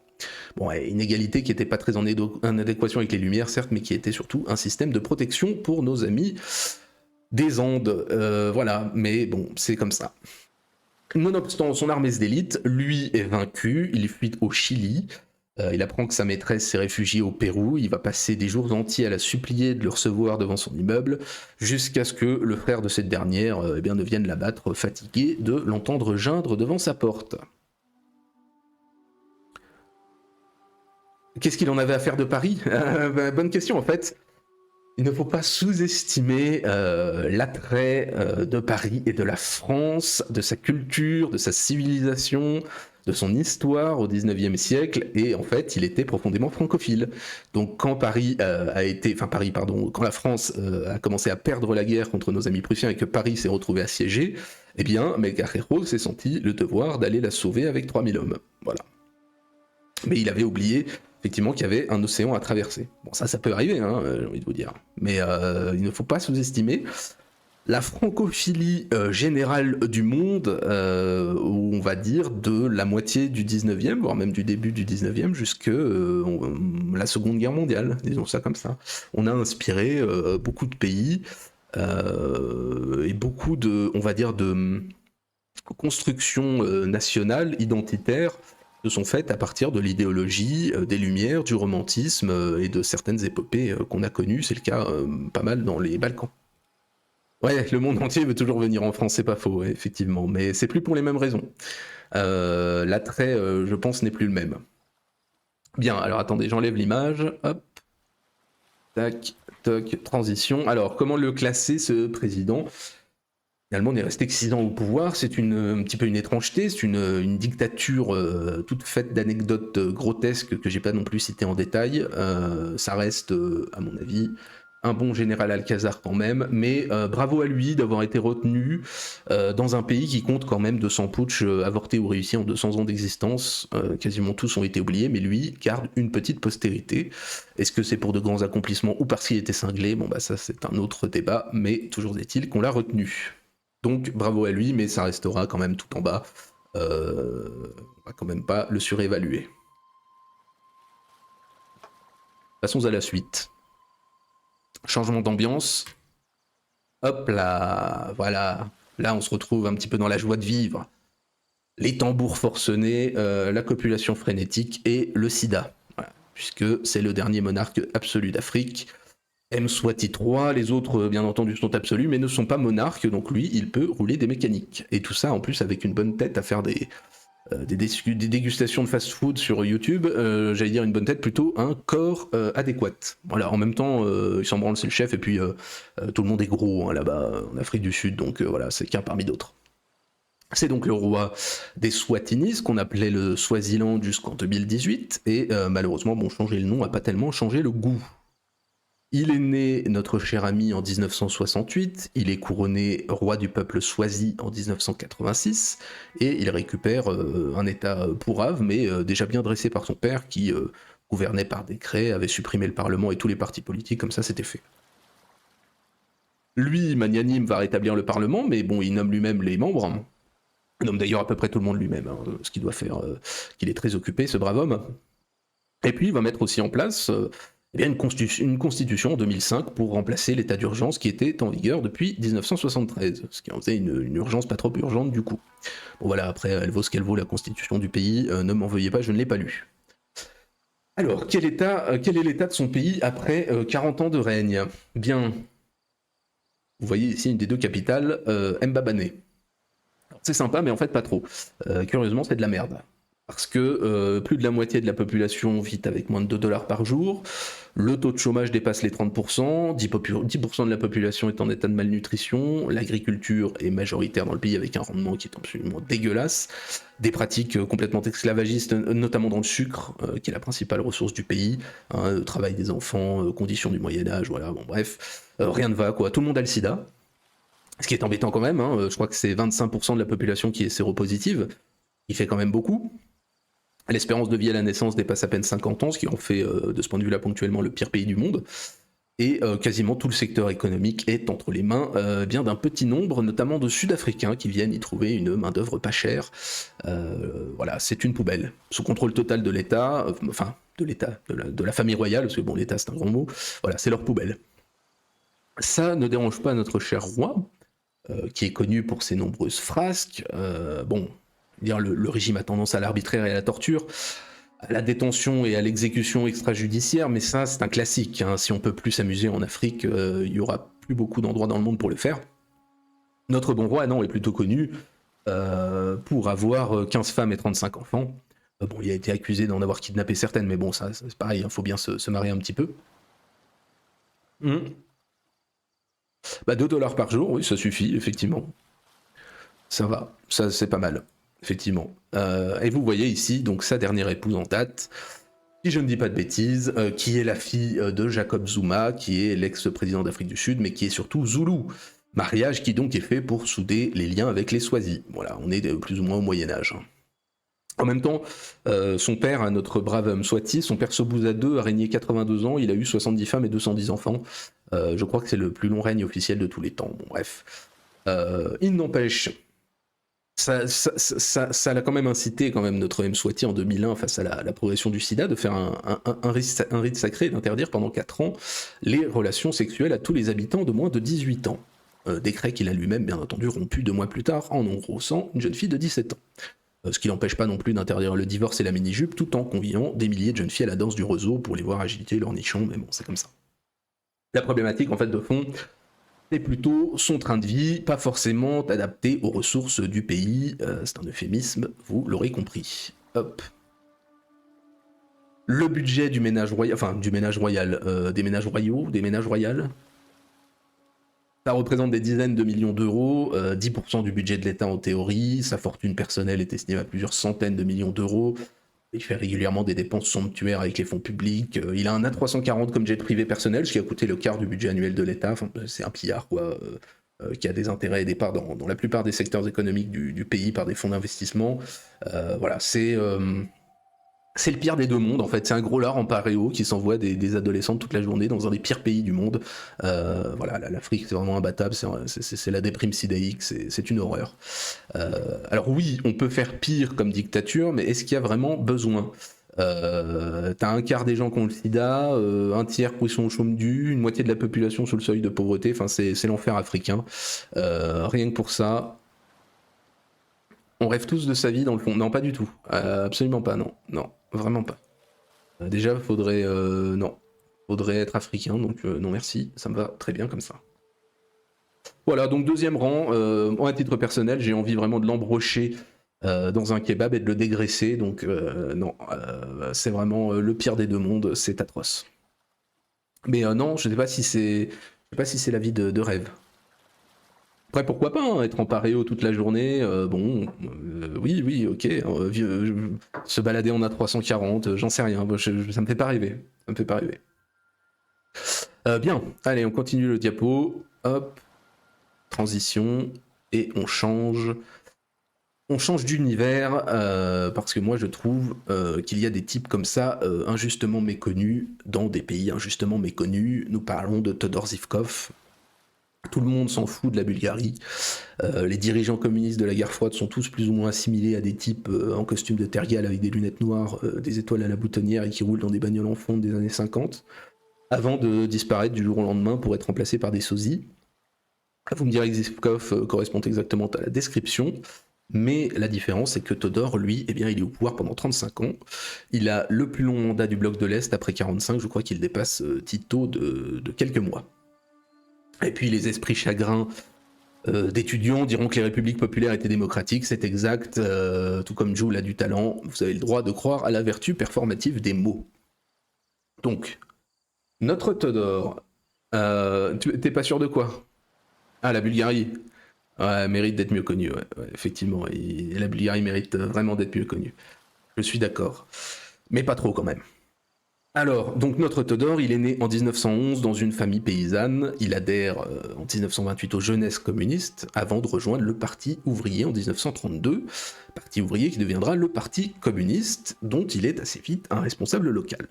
Bon, inégalité qui n'était pas très en adéquation avec les Lumières, certes, mais qui était surtout un système de protection pour nos amis des Andes. Voilà, mais bon, c'est comme ça. Nonobstant son armée d'élite, lui est vaincu, il fuit au Chili. Il apprend que sa maîtresse s'est réfugiée au Pérou, il va passer des jours entiers à la supplier de le recevoir devant son immeuble, jusqu'à ce que le frère de cette dernière ne vienne l'abattre, fatigué de l'entendre geindre devant sa porte. Qu'est-ce qu'il en avait à faire de Paris? Bonne question en fait. Il ne faut pas sous-estimer l'attrait de Paris et de la France, de sa culture, de sa civilisation, de son histoire au XIXe siècle, et en fait, il était profondément francophile. Donc quand quand la France a commencé à perdre la guerre contre nos amis prussiens et que Paris s'est retrouvé assiégé, eh bien, Melgarejo s'est senti le devoir d'aller la sauver avec 3000 hommes. Voilà. Mais il avait oublié effectivement qu'il y avait un océan à traverser. Bon, ça peut arriver, hein, j'ai envie de vous dire. Mais il ne faut pas sous-estimer la francophilie générale du monde, où on va dire de la moitié du 19e, voire même du début du 19e, jusque la Seconde Guerre mondiale, disons ça comme ça. On a inspiré beaucoup de pays et beaucoup de, on va dire, de constructions nationales, identitaires, se sont faites à partir de l'idéologie des Lumières, du romantisme et de certaines épopées qu'on a connues. C'est le cas pas mal dans les Balkans. Ouais, le monde entier veut toujours venir en France, c'est pas faux, effectivement, mais c'est plus pour les mêmes raisons. L'attrait, je pense, n'est plus le même. Bien, alors attendez, j'enlève l'image, hop, tac, toc, transition. Alors, comment le classer, ce président ? Finalement, on n'est resté que 6 ans au pouvoir, c'est un petit peu une étrangeté, c'est une dictature toute faite d'anecdotes grotesques que j'ai pas non plus citées en détail. Ça reste, à mon avis, un bon général Alcazar quand même, mais bravo à lui d'avoir été retenu dans un pays qui compte quand même 200 putschs avortés ou réussis en 200 ans d'existence. Quasiment tous ont été oubliés, mais lui garde une petite postérité. Est-ce que c'est pour de grands accomplissements ou parce qu'il était cinglé ? Bon bah ça c'est un autre débat, mais toujours est-il qu'on l'a retenu. Donc bravo à lui, mais ça restera quand même tout en bas. On va quand même pas le surévaluer. Passons à la suite. Changement d'ambiance. Hop là, voilà. Là, on se retrouve un petit peu dans la joie de vivre. Les tambours forcenés, la copulation frénétique et le sida. Voilà. Puisque c'est le dernier monarque absolu d'Afrique. Mswati III, les autres bien entendu sont absolus mais ne sont pas monarques, donc lui il peut rouler des mécaniques. Et tout ça en plus avec une bonne tête à faire des dégustations de fast-food sur YouTube, j'allais dire une bonne tête, plutôt un corps adéquat. Voilà, en même temps il s'en branle, c'est le chef, et puis tout le monde est gros hein, là-bas en Afrique du Sud, donc voilà, c'est qu'un parmi d'autres. C'est donc le roi des Swatini, ce qu'on appelait le Swaziland jusqu'en 2018, et malheureusement, bon, changer le nom n'a pas tellement changé le goût. Il est né, notre cher ami, en 1968, il est couronné roi du peuple Swazi en 1986, et il récupère un état pourrave, mais déjà bien dressé par son père, qui gouvernait par décret, avait supprimé le parlement et tous les partis politiques, comme ça c'était fait. Lui, magnanime, va rétablir le parlement, mais bon, il nomme lui-même les membres, il nomme d'ailleurs à peu près tout le monde lui-même, hein, ce qui doit faire qu'il est très occupé, ce brave homme. Et puis il va mettre aussi en place une constitution en 2005 pour remplacer l'état d'urgence qui était en vigueur depuis 1973, ce qui en faisait une urgence pas trop urgente du coup. Bon voilà, après elle vaut ce qu'elle vaut la constitution du pays, ne m'en veuillez pas, je ne l'ai pas lue. Alors, quel est l'état de son pays après 40 ans de règne ? Bien, vous voyez ici une des deux capitales, Mbabane. C'est sympa, mais en fait pas trop. Curieusement, c'est de la merde. Parce que plus de la moitié de la population vit avec moins de $2 par jour, le taux de chômage dépasse les 30%, 10% de la population est en état de malnutrition, l'agriculture est majoritaire dans le pays avec un rendement qui est absolument dégueulasse, des pratiques complètement esclavagistes, notamment dans le sucre, qui est la principale ressource du pays, hein, le travail des enfants, conditions du Moyen-Âge, voilà, bon bref, rien ne va quoi, tout le monde a le sida. Ce qui est embêtant quand même, hein, je crois que c'est 25% de la population qui est séropositive, il fait quand même beaucoup. L'espérance de vie à la naissance dépasse à peine 50 ans, ce qui en fait, de ce point de vue-là, ponctuellement le pire pays du monde. Et quasiment tout le secteur économique est entre les mains bien d'un petit nombre, notamment de Sud-Africains qui viennent y trouver une main-d'œuvre pas chère. Voilà, c'est une poubelle. Sous contrôle total de l'État, enfin de l'État, de la famille royale, parce que bon, l'État c'est un grand mot, voilà, c'est leur poubelle. Ça ne dérange pas notre cher roi, qui est connu pour ses nombreuses frasques. Bon, dire le régime a tendance à l'arbitraire et à la torture, à la détention et à l'exécution extrajudiciaire, mais ça c'est un classique, hein. Si on peut plus s'amuser en Afrique, il y aura plus beaucoup d'endroits dans le monde pour le faire. Notre bon roi, non, est plutôt connu pour avoir 15 femmes et 35 enfants. Bon, il a été accusé d'en avoir kidnappé certaines, mais bon, ça c'est pareil, il faut bien se marier un petit peu. Bah 2 dollars par jour, oui, ça suffit, effectivement. Ça va, ça c'est pas mal, effectivement. Et vous voyez ici, donc sa dernière épouse en date, si je ne dis pas de bêtises, qui est la fille de Jacob Zuma, qui est l'ex-président d'Afrique du Sud, mais qui est surtout Zoulou. Mariage qui donc est fait pour souder les liens avec les Swazis. Voilà, on est plus ou moins au Moyen-Âge. En même temps, son père, notre brave Mswati, son père Sobouza II a régné 82 ans, il a eu 70 femmes et 210 enfants. Je crois que c'est le plus long règne officiel de tous les temps. Bon, bref. Il n'empêche, ça l'a quand même incité, quand même, notre Mswati en 2001, face à la progression du sida, de faire un rite sacré et d'interdire pendant 4 ans les relations sexuelles à tous les habitants de moins de 18 ans. Décret qu'il a lui-même, bien entendu, rompu 2 mois plus tard en engrossant une jeune fille de 17 ans. Ce qui n'empêche pas non plus d'interdire le divorce et la mini-jupe, tout en conviant des milliers de jeunes filles à la danse du roseau pour les voir agiter leur nichon, mais bon, c'est comme ça. La problématique, en fait, de fond, c'est plutôt son train de vie, pas forcément adapté aux ressources du pays. C'est un euphémisme, vous l'aurez compris. Hop. Le budget du ménage royal, enfin du ménage royal, des ménages royaux, des ménages royales, ça représente des dizaines de millions d'euros, 10% du budget de l'État en théorie, sa fortune personnelle est estimée à plusieurs centaines de millions d'euros, il fait régulièrement des dépenses somptuaires avec les fonds publics, il a un A340 comme jet privé personnel, ce qui a coûté le quart du budget annuel de l'État, enfin, c'est un pillard quoi, qui a des intérêts et des parts dans la plupart des secteurs économiques du pays par des fonds d'investissement. Voilà, c'est le pire des deux mondes en fait, c'est un gros lard en paréo qui s'envoie des adolescentes toute la journée dans un des pires pays du monde. Voilà, l'Afrique c'est vraiment imbattable, c'est la déprime sidéique, c'est une horreur. Alors oui, on peut faire pire comme dictature, mais est-ce qu'il y a vraiment besoin? T'as un quart des gens qui ont le sida, un tiers qui sont au chôme du, une moitié de la population sous le seuil de pauvreté, enfin c'est l'enfer africain. Rien que pour ça, on rêve tous de sa vie dans le fond. Non, pas du tout. Absolument pas, non. Non, vraiment pas. Déjà, faudrait être africain, donc non merci, ça me va très bien comme ça. Voilà, donc deuxième rang, à titre personnel, j'ai envie vraiment de l'embrocher dans un kebab et de le dégraisser, donc non, c'est vraiment le pire des deux mondes, c'est atroce. Mais non, je sais pas si c'est la vie de rêve. Après, pourquoi pas, hein, être en paréo toute la journée, bon, oui, ok, se balader en A340, j'en sais rien, ça me fait pas rêver, ça me fait pas rêver. Bien, allez, on continue le diapo, hop, transition, et on change d'univers, parce que moi je trouve qu'il y a des types comme ça, injustement méconnus, dans des pays injustement méconnus. Nous parlons de Todor Zivkov. Tout le monde s'en fout de la Bulgarie. Les dirigeants communistes de la guerre froide sont tous plus ou moins assimilés à des types en costume de tergal avec des lunettes noires, des étoiles à la boutonnière et qui roulent dans des bagnoles en fonte des années 50, avant de disparaître du jour au lendemain pour être remplacés par des sosies. Vous me direz que Zivkov correspond exactement à la description, mais la différence c'est que Todor, lui, eh bien, il est au pouvoir pendant 35 ans. Il a le plus long mandat du bloc de l'Est après 45, je crois qu'il dépasse Tito de quelques mois. Et puis les esprits chagrins d'étudiants diront que les républiques populaires étaient démocratiques, c'est exact, tout comme Joule a du talent, vous avez le droit de croire à la vertu performative des mots. Donc, notre Todor, t'es pas sûr de quoi? Ah, la Bulgarie. Ouais, mérite d'être mieux connue, ouais, effectivement, et la Bulgarie mérite vraiment d'être mieux connue. Je suis d'accord, mais pas trop quand même. Alors, donc notre Todor, il est né en 1911 dans une famille paysanne, il adhère en 1928 aux Jeunesses communistes avant de rejoindre le Parti ouvrier en 1932, Parti ouvrier qui deviendra le Parti communiste dont il est assez vite un responsable local.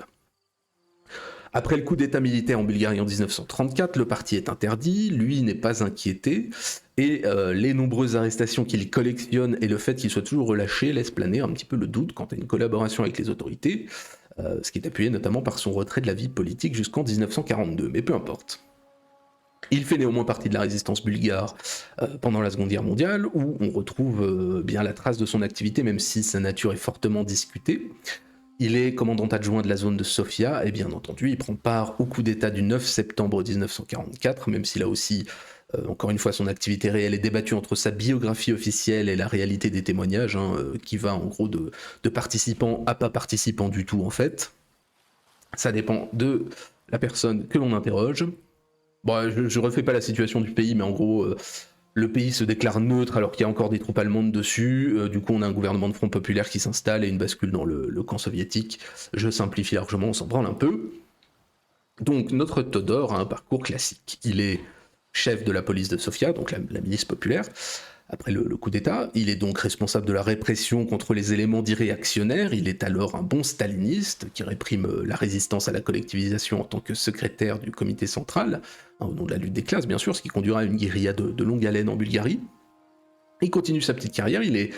Après le coup d'état militaire en Bulgarie en 1934, le parti est interdit, lui n'est pas inquiété, et les nombreuses arrestations qu'il collectionne et le fait qu'il soit toujours relâché laissent planer un petit peu le doute quant à une collaboration avec les autorités, ce qui est appuyé notamment par son retrait de la vie politique jusqu'en 1942, mais peu importe. Il fait néanmoins partie de la résistance bulgare pendant la Seconde Guerre mondiale, où on retrouve bien la trace de son activité, même si sa nature est fortement discutée. Il est commandant adjoint de la zone de Sofia, et bien entendu, il prend part au coup d'État du 9 septembre 1944, même si là aussi, encore une fois, son activité réelle est débattue entre sa biographie officielle et la réalité des témoignages, qui va en gros de participants à pas participants du tout en fait. Ça dépend de la personne que l'on interroge. Bon, je refais pas la situation du pays, mais en gros, le pays se déclare neutre alors qu'il y a encore des troupes allemandes dessus. Du coup, on a un gouvernement de front populaire qui s'installe et une bascule dans le camp soviétique. Je simplifie largement, on s'en branle un peu. Donc, notre Todor a un parcours classique. Il est chef de la police de Sofia, donc la milice populaire, après le coup d'État. Il est donc responsable de la répression contre les éléments dits réactionnaires. Il est alors un bon staliniste qui réprime la résistance à la collectivisation en tant que secrétaire du comité central, au nom de la lutte des classes bien sûr, ce qui conduira à une guérilla de longue haleine en Bulgarie. Il continue sa petite carrière, il est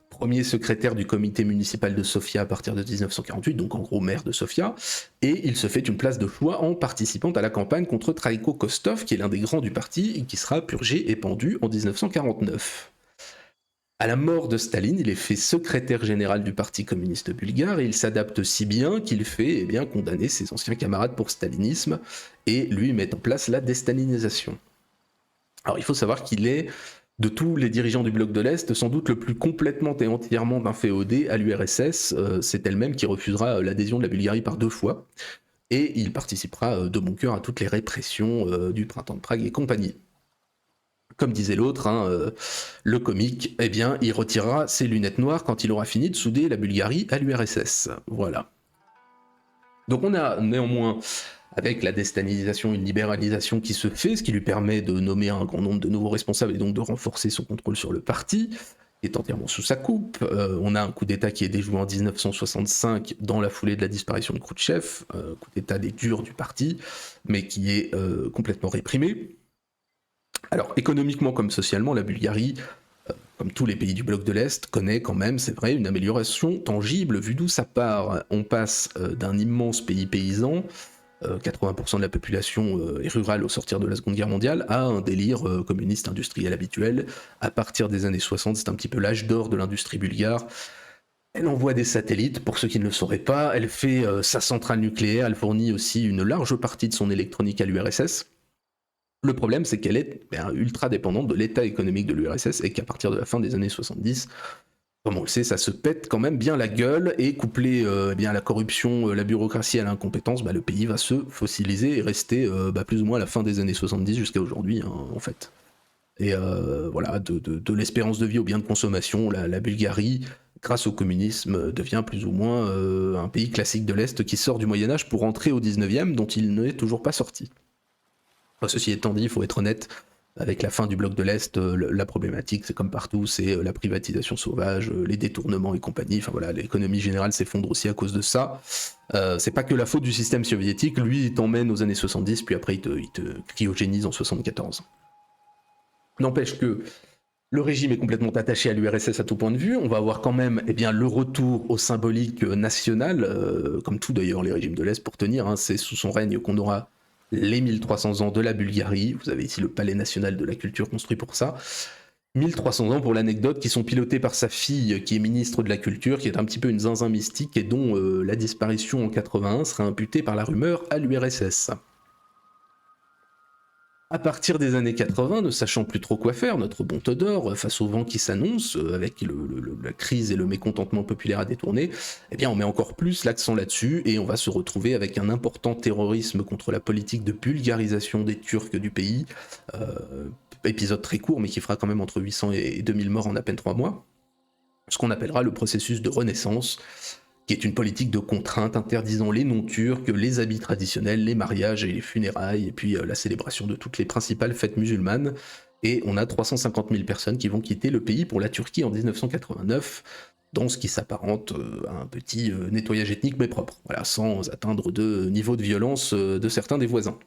premier secrétaire du comité municipal de Sofia à partir de 1948, donc en gros maire de Sofia, et il se fait une place de choix en participant à la campagne contre Traïko Kostov, qui est l'un des grands du parti, et qui sera purgé et pendu en 1949. À la mort de Staline, il est fait secrétaire général du Parti communiste bulgare et il s'adapte si bien qu'il fait condamner ses anciens camarades pour stalinisme et lui met en place la déstalinisation. Alors il faut savoir qu'il est, de tous les dirigeants du bloc de l'Est, sans doute le plus complètement et entièrement inféodé à l'URSS. C'est elle-même qui refusera l'adhésion de la Bulgarie par 2 fois et il participera de bon cœur à toutes les répressions du printemps de Prague et compagnie. Comme disait l'autre, le comique, eh bien, il retirera ses lunettes noires quand il aura fini de souder la Bulgarie à l'URSS. Voilà. Donc on a néanmoins, avec la déstalinisation, une libéralisation qui se fait, ce qui lui permet de nommer un grand nombre de nouveaux responsables et donc de renforcer son contrôle sur le parti, qui est entièrement sous sa coupe. On a un coup d'État qui est déjoué en 1965 dans la foulée de la disparition de Khrouchtchev, coup d'État des durs du parti, mais qui est complètement réprimé. Alors, économiquement comme socialement, la Bulgarie, comme tous les pays du bloc de l'Est, connaît quand même, c'est vrai, une amélioration tangible, vu d'où ça part. On passe d'un immense pays paysan, 80% de la population est rurale au sortir de la Seconde Guerre mondiale, à un délire communiste industriel habituel. À partir des années 60, c'est un petit peu l'âge d'or de l'industrie bulgare. Elle envoie des satellites, pour ceux qui ne le sauraient pas, elle fait sa centrale nucléaire, elle fournit aussi une large partie de son électronique à l'URSS. Le problème, c'est qu'elle est ultra dépendante de l'état économique de l'URSS et qu'à partir de la fin des années 70, comme on le sait, ça se pète quand même bien la gueule et couplé à la corruption, la bureaucratie, à l'incompétence, le pays va se fossiliser et rester plus ou moins à la fin des années 70 jusqu'à aujourd'hui, en fait. Et voilà, de l'espérance de vie au bien de consommation, la Bulgarie, grâce au communisme, devient plus ou moins un pays classique de l'Est qui sort du Moyen-Âge pour entrer au 19e, dont il n'est toujours pas sorti. Ceci étant dit, il faut être honnête, avec la fin du bloc de l'Est, la problématique, c'est comme partout, c'est la privatisation sauvage, les détournements et compagnie, enfin voilà, l'économie générale s'effondre aussi à cause de ça. C'est pas que la faute du système soviétique, lui il t'emmène aux années 70, puis après il te cryogénise en 74. N'empêche que le régime est complètement attaché à l'URSS à tout point de vue, on va avoir quand même le retour au symbolique national, comme tout d'ailleurs les régimes de l'Est pour tenir, c'est sous son règne qu'on aura les 1300 ans de la Bulgarie, vous avez ici le palais national de la culture construit pour ça, 1300 ans pour l'anecdote qui sont pilotés par sa fille qui est ministre de la culture, qui est un petit peu une zinzin mystique et dont la disparition en 81 sera imputée par la rumeur à l'URSS. À partir des années 80, ne sachant plus trop quoi faire, notre bon Todor, face au vent qui s'annonce, avec la crise et le mécontentement populaire à détourner, on met encore plus l'accent là-dessus et on va se retrouver avec un important terrorisme contre la politique de bulgarisation des Turcs du pays. Épisode très court, mais qui fera quand même entre 800 et 2000 morts en à peine 3 mois. Ce qu'on appellera le processus de renaissance, qui est une politique de contrainte interdisant les non-turcs, les habits traditionnels, les mariages et les funérailles, et puis la célébration de toutes les principales fêtes musulmanes. Et on a 350 000 personnes qui vont quitter le pays pour la Turquie en 1989, dans ce qui s'apparente à un petit nettoyage ethnique mais propre, voilà, sans atteindre de niveau de violence de certains des voisins.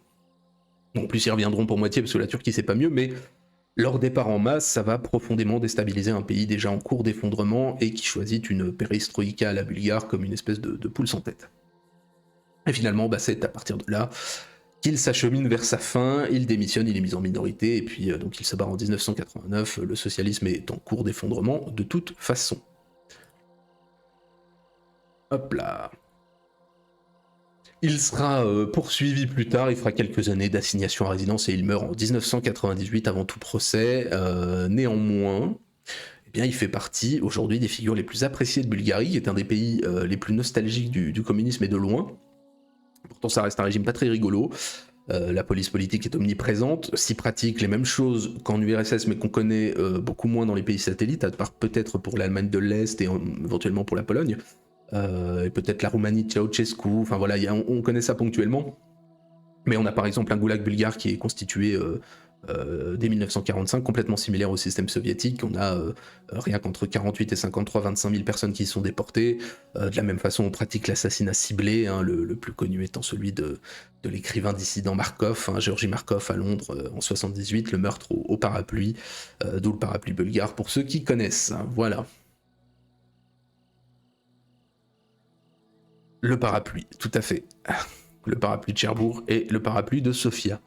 En plus, ils reviendront pour moitié parce que la Turquie c'est pas mieux, mais leur départ en masse, ça va profondément déstabiliser un pays déjà en cours d'effondrement et qui choisit une perestroïka à la bulgare comme une espèce de poule sans tête. Et finalement, c'est à partir de là qu'il s'achemine vers sa fin, il démissionne, il est mis en minorité, et puis donc il se barre en 1989, le socialisme est en cours d'effondrement de toute façon. Hop là. Il sera poursuivi plus tard, il fera quelques années d'assignation à résidence et il meurt en 1998 avant tout procès. Néanmoins, eh bien, il fait partie aujourd'hui des figures les plus appréciées de Bulgarie, qui est un des pays les plus nostalgiques du communisme et de loin. Pourtant, ça reste un régime pas très rigolo. La police politique est omniprésente, s'y pratique les mêmes choses qu'en URSS, mais qu'on connaît beaucoup moins dans les pays satellites, à part peut-être pour l'Allemagne de l'Est et éventuellement pour la Pologne. Et peut-être la Roumanie de Ceausescu, enfin voilà, on connaît ça ponctuellement. Mais on a par exemple un goulag bulgare qui est constitué dès 1945, complètement similaire au système soviétique. On a rien qu'entre 48 et 53, 25 000 personnes qui y sont déportées. De la même façon, on pratique l'assassinat ciblé, hein, le plus connu étant celui de l'écrivain dissident Markov, hein, Georgi Markov à Londres en 78, le meurtre au parapluie, d'où le parapluie bulgare pour ceux qui connaissent. Hein, voilà. Le parapluie, tout à fait. Le parapluie de Cherbourg et le parapluie de Sofia.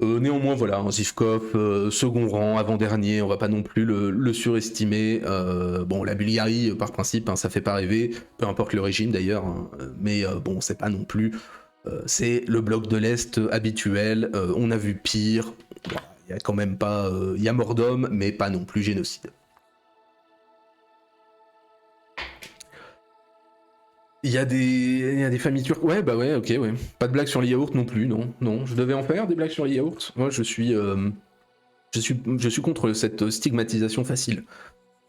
Néanmoins, voilà, un Zivkov, second rang, avant-dernier, on va pas non plus le surestimer. Bon, la Bulgarie, par principe, hein, ça fait pas rêver, peu importe le régime d'ailleurs, hein, mais bon, c'est pas non plus... c'est le bloc de l'Est habituel, on a vu pire, il y a quand même pas... Il y a mort d'homme, mais pas non plus génocide. Il y a des familles turques. Ouais, bah ouais, ok, ouais. Pas de blagues sur les yaourts non plus, non. Non, je devais en faire des blagues sur les yaourts. Moi, je suis contre cette stigmatisation facile.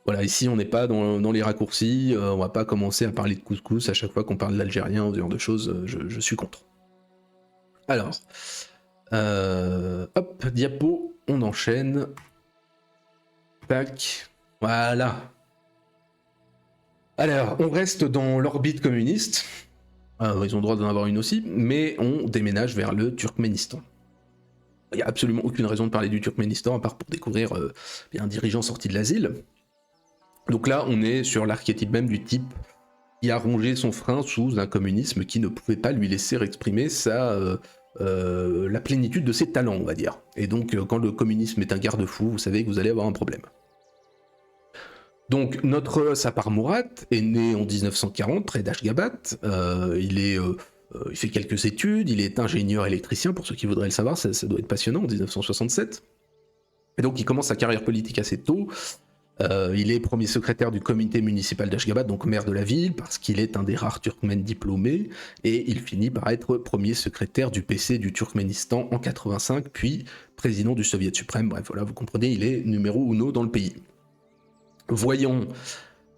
Voilà, ici, on n'est pas dans les raccourcis. On va pas commencer à parler de couscous à chaque fois qu'on parle d'Algérien ou ce genre de choses. Je suis contre. Alors, hop, diapo, on enchaîne. Tac, voilà. Alors, on reste dans l'orbite communiste, ils ont le droit d'en avoir une aussi, mais on déménage vers le Turkménistan. Il n'y a absolument aucune raison de parler du Turkménistan, à part pour découvrir un dirigeant sorti de l'asile. Donc là, on est sur l'archétype même du type qui a rongé son frein sous un communisme qui ne pouvait pas lui laisser exprimer la plénitude de ses talents, on va dire. Et donc, quand le communisme est un garde-fou, vous savez que vous allez avoir un problème. Donc notre Sapar Murat est né en 1940 près d'Ashgabat, il fait quelques études, il est ingénieur électricien pour ceux qui voudraient le savoir, ça doit être passionnant, en 1967. Et donc il commence sa carrière politique assez tôt, il est premier secrétaire du comité municipal d'Ashgabat, donc maire de la ville, parce qu'il est un des rares Turkmènes diplômés, et il finit par être premier secrétaire du PC du Turkménistan en 85, puis président du Soviet suprême, bref voilà, vous comprenez, il est numéro uno dans le pays. Voyons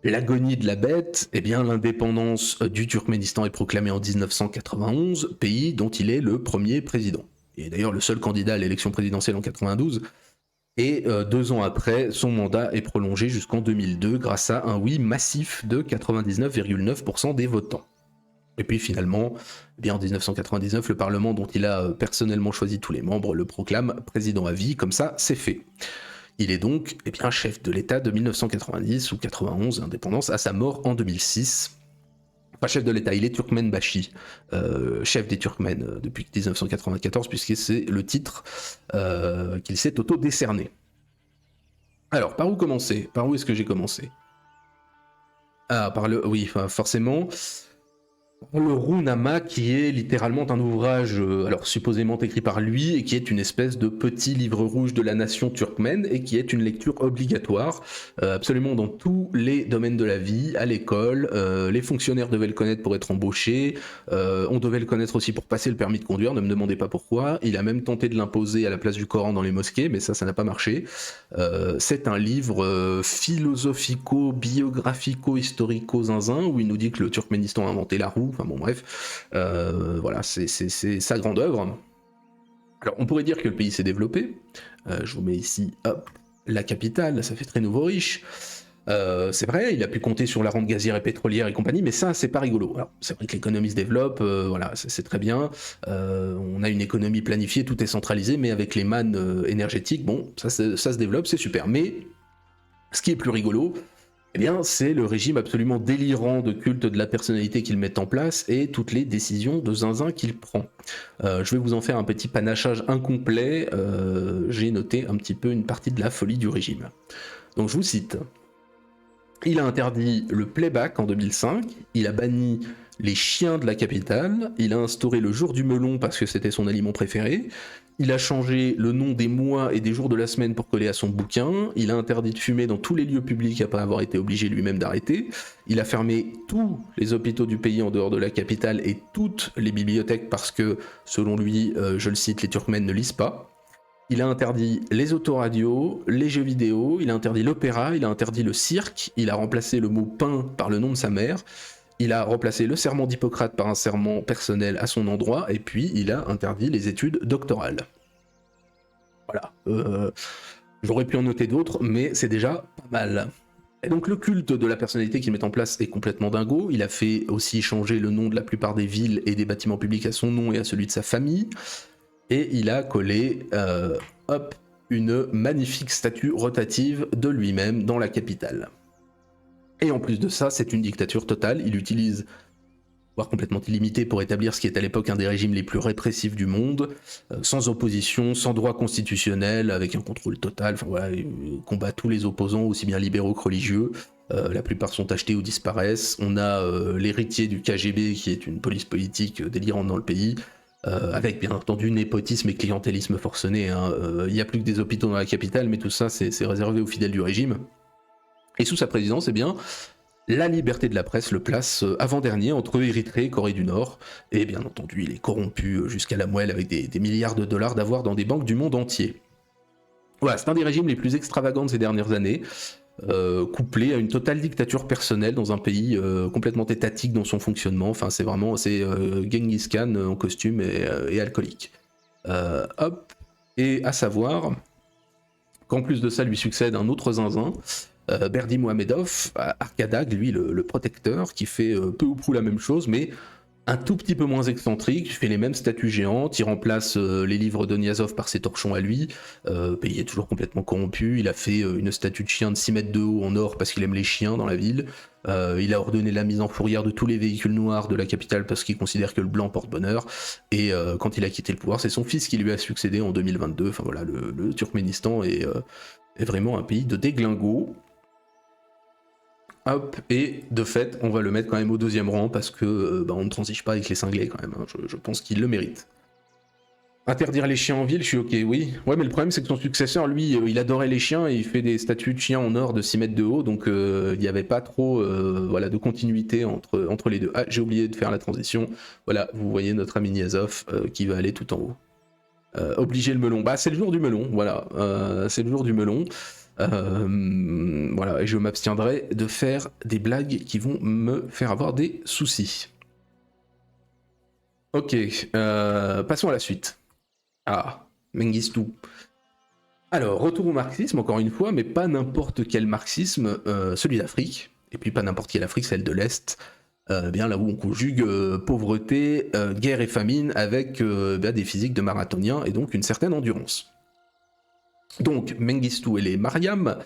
l'agonie de la bête, eh bien l'indépendance du Turkménistan est proclamée en 1991, pays dont il est le premier président. Il est d'ailleurs le seul candidat à l'élection présidentielle en 92, et 2 ans après, son mandat est prolongé jusqu'en 2002 grâce à un oui massif de 99,9% des votants. Et puis finalement, eh bien en 1999, le Parlement dont il a personnellement choisi tous les membres le proclame président à vie, comme ça c'est fait. Il est donc chef de l'État de 1990 ou 91, indépendance, à sa mort en 2006. Enfin, chef de l'État, il est Turkmenbashi, chef des Turkmènes depuis 1994, puisque c'est le titre qu'il s'est auto-décerné. Alors, par où commencer ? Par où est-ce que j'ai commencé ? Ah, oui, forcément... Le Runama, qui est littéralement un ouvrage, alors supposément écrit par lui, et qui est une espèce de petit livre rouge de la nation turkmène, et qui est une lecture obligatoire, absolument dans tous les domaines de la vie, à l'école, les fonctionnaires devaient le connaître pour être embauchés, on devait le connaître aussi pour passer le permis de conduire, ne me demandez pas pourquoi, il a même tenté de l'imposer à la place du Coran dans les mosquées, mais ça n'a pas marché. C'est un livre philosophico-biographico-historico-zinzin, où il nous dit que le Turkménistan a inventé la roue. Enfin bon bref, voilà, c'est sa grande œuvre. Alors on pourrait dire que le pays s'est développé, je vous mets ici, hop, la capitale, ça fait très nouveau riche. C'est vrai, il a pu compter sur la rente gazière et pétrolière et compagnie, mais ça, c'est pas rigolo. Alors, c'est vrai que l'économie se développe, voilà, c'est très bien. On a une économie planifiée, tout est centralisé, mais avec les mannes énergétiques, bon, ça se développe, c'est super. Mais ce qui est plus rigolo, eh bien, c'est le régime absolument délirant de culte de la personnalité qu'il met en place et toutes les décisions de zinzin qu'il prend. Je vais vous en faire un petit panachage incomplet. J'ai noté un petit peu une partie de la folie du régime. Donc, je vous cite. Il a interdit le playback en 2005, il a banni les chiens de la capitale, il a instauré le jour du melon parce que c'était son aliment préféré, il a changé le nom des mois et des jours de la semaine pour coller à son bouquin, il a interdit de fumer dans tous les lieux publics après avoir été obligé lui-même d'arrêter, il a fermé tous les hôpitaux du pays en dehors de la capitale et toutes les bibliothèques parce que, selon lui, je le cite, les Turkmènes ne lisent pas. Il a interdit les autoradios, les jeux vidéo, il a interdit l'opéra, il a interdit le cirque, il a remplacé le mot pain par le nom de sa mère, il a remplacé le serment d'Hippocrate par un serment personnel à son endroit, et puis il a interdit les études doctorales. Voilà. J'aurais pu en noter d'autres, mais c'est déjà pas mal. Et donc le culte de la personnalité qu'il met en place est complètement dingo. Il a fait aussi changer le nom de la plupart des villes et des bâtiments publics à son nom et à celui de sa famille. Et il a collé, une magnifique statue rotative de lui-même dans la capitale. Et en plus de ça, c'est une dictature totale. Il utilise, voire complètement illimité, pour établir ce qui est à l'époque un des régimes les plus répressifs du monde, sans opposition, sans droit constitutionnel, avec un contrôle total. Enfin voilà, il combat tous les opposants, aussi bien libéraux que religieux. La plupart sont achetés ou disparaissent. On a l'héritier du KGB, qui est une police politique délirante dans le pays. Avec bien entendu népotisme et clientélisme forcené. Il n'y a plus que des hôpitaux dans la capitale, mais tout ça c'est réservé aux fidèles du régime. Et sous sa présidence, eh bien, la liberté de la presse le place avant-dernier entre Érythrée et Corée du Nord. Et bien entendu, il est corrompu jusqu'à la moelle avec des milliards de dollars d'avoir dans des banques du monde entier. Voilà, c'est un des régimes les plus extravagants de ces dernières années. Couplé à une totale dictature personnelle dans un pays complètement étatique dans son fonctionnement. Enfin, c'est vraiment Genghis Khan en costume et alcoolique. Hop. Et à savoir qu'en plus de ça, lui succède un autre zinzin, Berdi Mohamedov, Arkadag, lui le protecteur, qui fait peu ou prou la même chose, mais un tout petit peu moins excentrique, il fait les mêmes statues géantes, il remplace les livres de Niazov par ses torchons à lui, il est toujours complètement corrompu, il a fait une statue de chien de 6 mètres de haut en or parce qu'il aime les chiens dans la ville, il a ordonné la mise en fourrière de tous les véhicules noirs de la capitale parce qu'il considère que le blanc porte bonheur, et quand il a quitté le pouvoir, c'est son fils qui lui a succédé en 2022, enfin voilà, le Turkménistan est vraiment un pays de déglingo. Hop, et de fait, on va le mettre quand même au deuxième rang parce que on ne transige pas avec les cinglés quand même, hein. Je pense qu'il le mérite. Interdire les chiens en ville, je suis ok, oui. Ouais, mais le problème c'est que son successeur, lui, il adorait les chiens et il fait des statues de chiens en or de 6 mètres de haut, donc il n'y avait pas trop voilà, de continuité entre les deux. Ah, j'ai oublié de faire la transition. Voilà, vous voyez notre ami Niazov qui va aller tout en haut. Obliger le melon. Bah, c'est le jour du melon, voilà. C'est le jour du melon. Voilà, et je m'abstiendrai de faire des blagues qui vont me faire avoir des soucis. Ok, passons à la suite. Ah, Mengistu. Alors, retour au marxisme, encore une fois, mais pas n'importe quel marxisme, celui d'Afrique, et puis pas n'importe quelle Afrique, celle de l'Est, bien là où on conjugue pauvreté, guerre et famine avec des physiques de marathoniens et donc une certaine endurance. Donc, Mengistu et Mariam,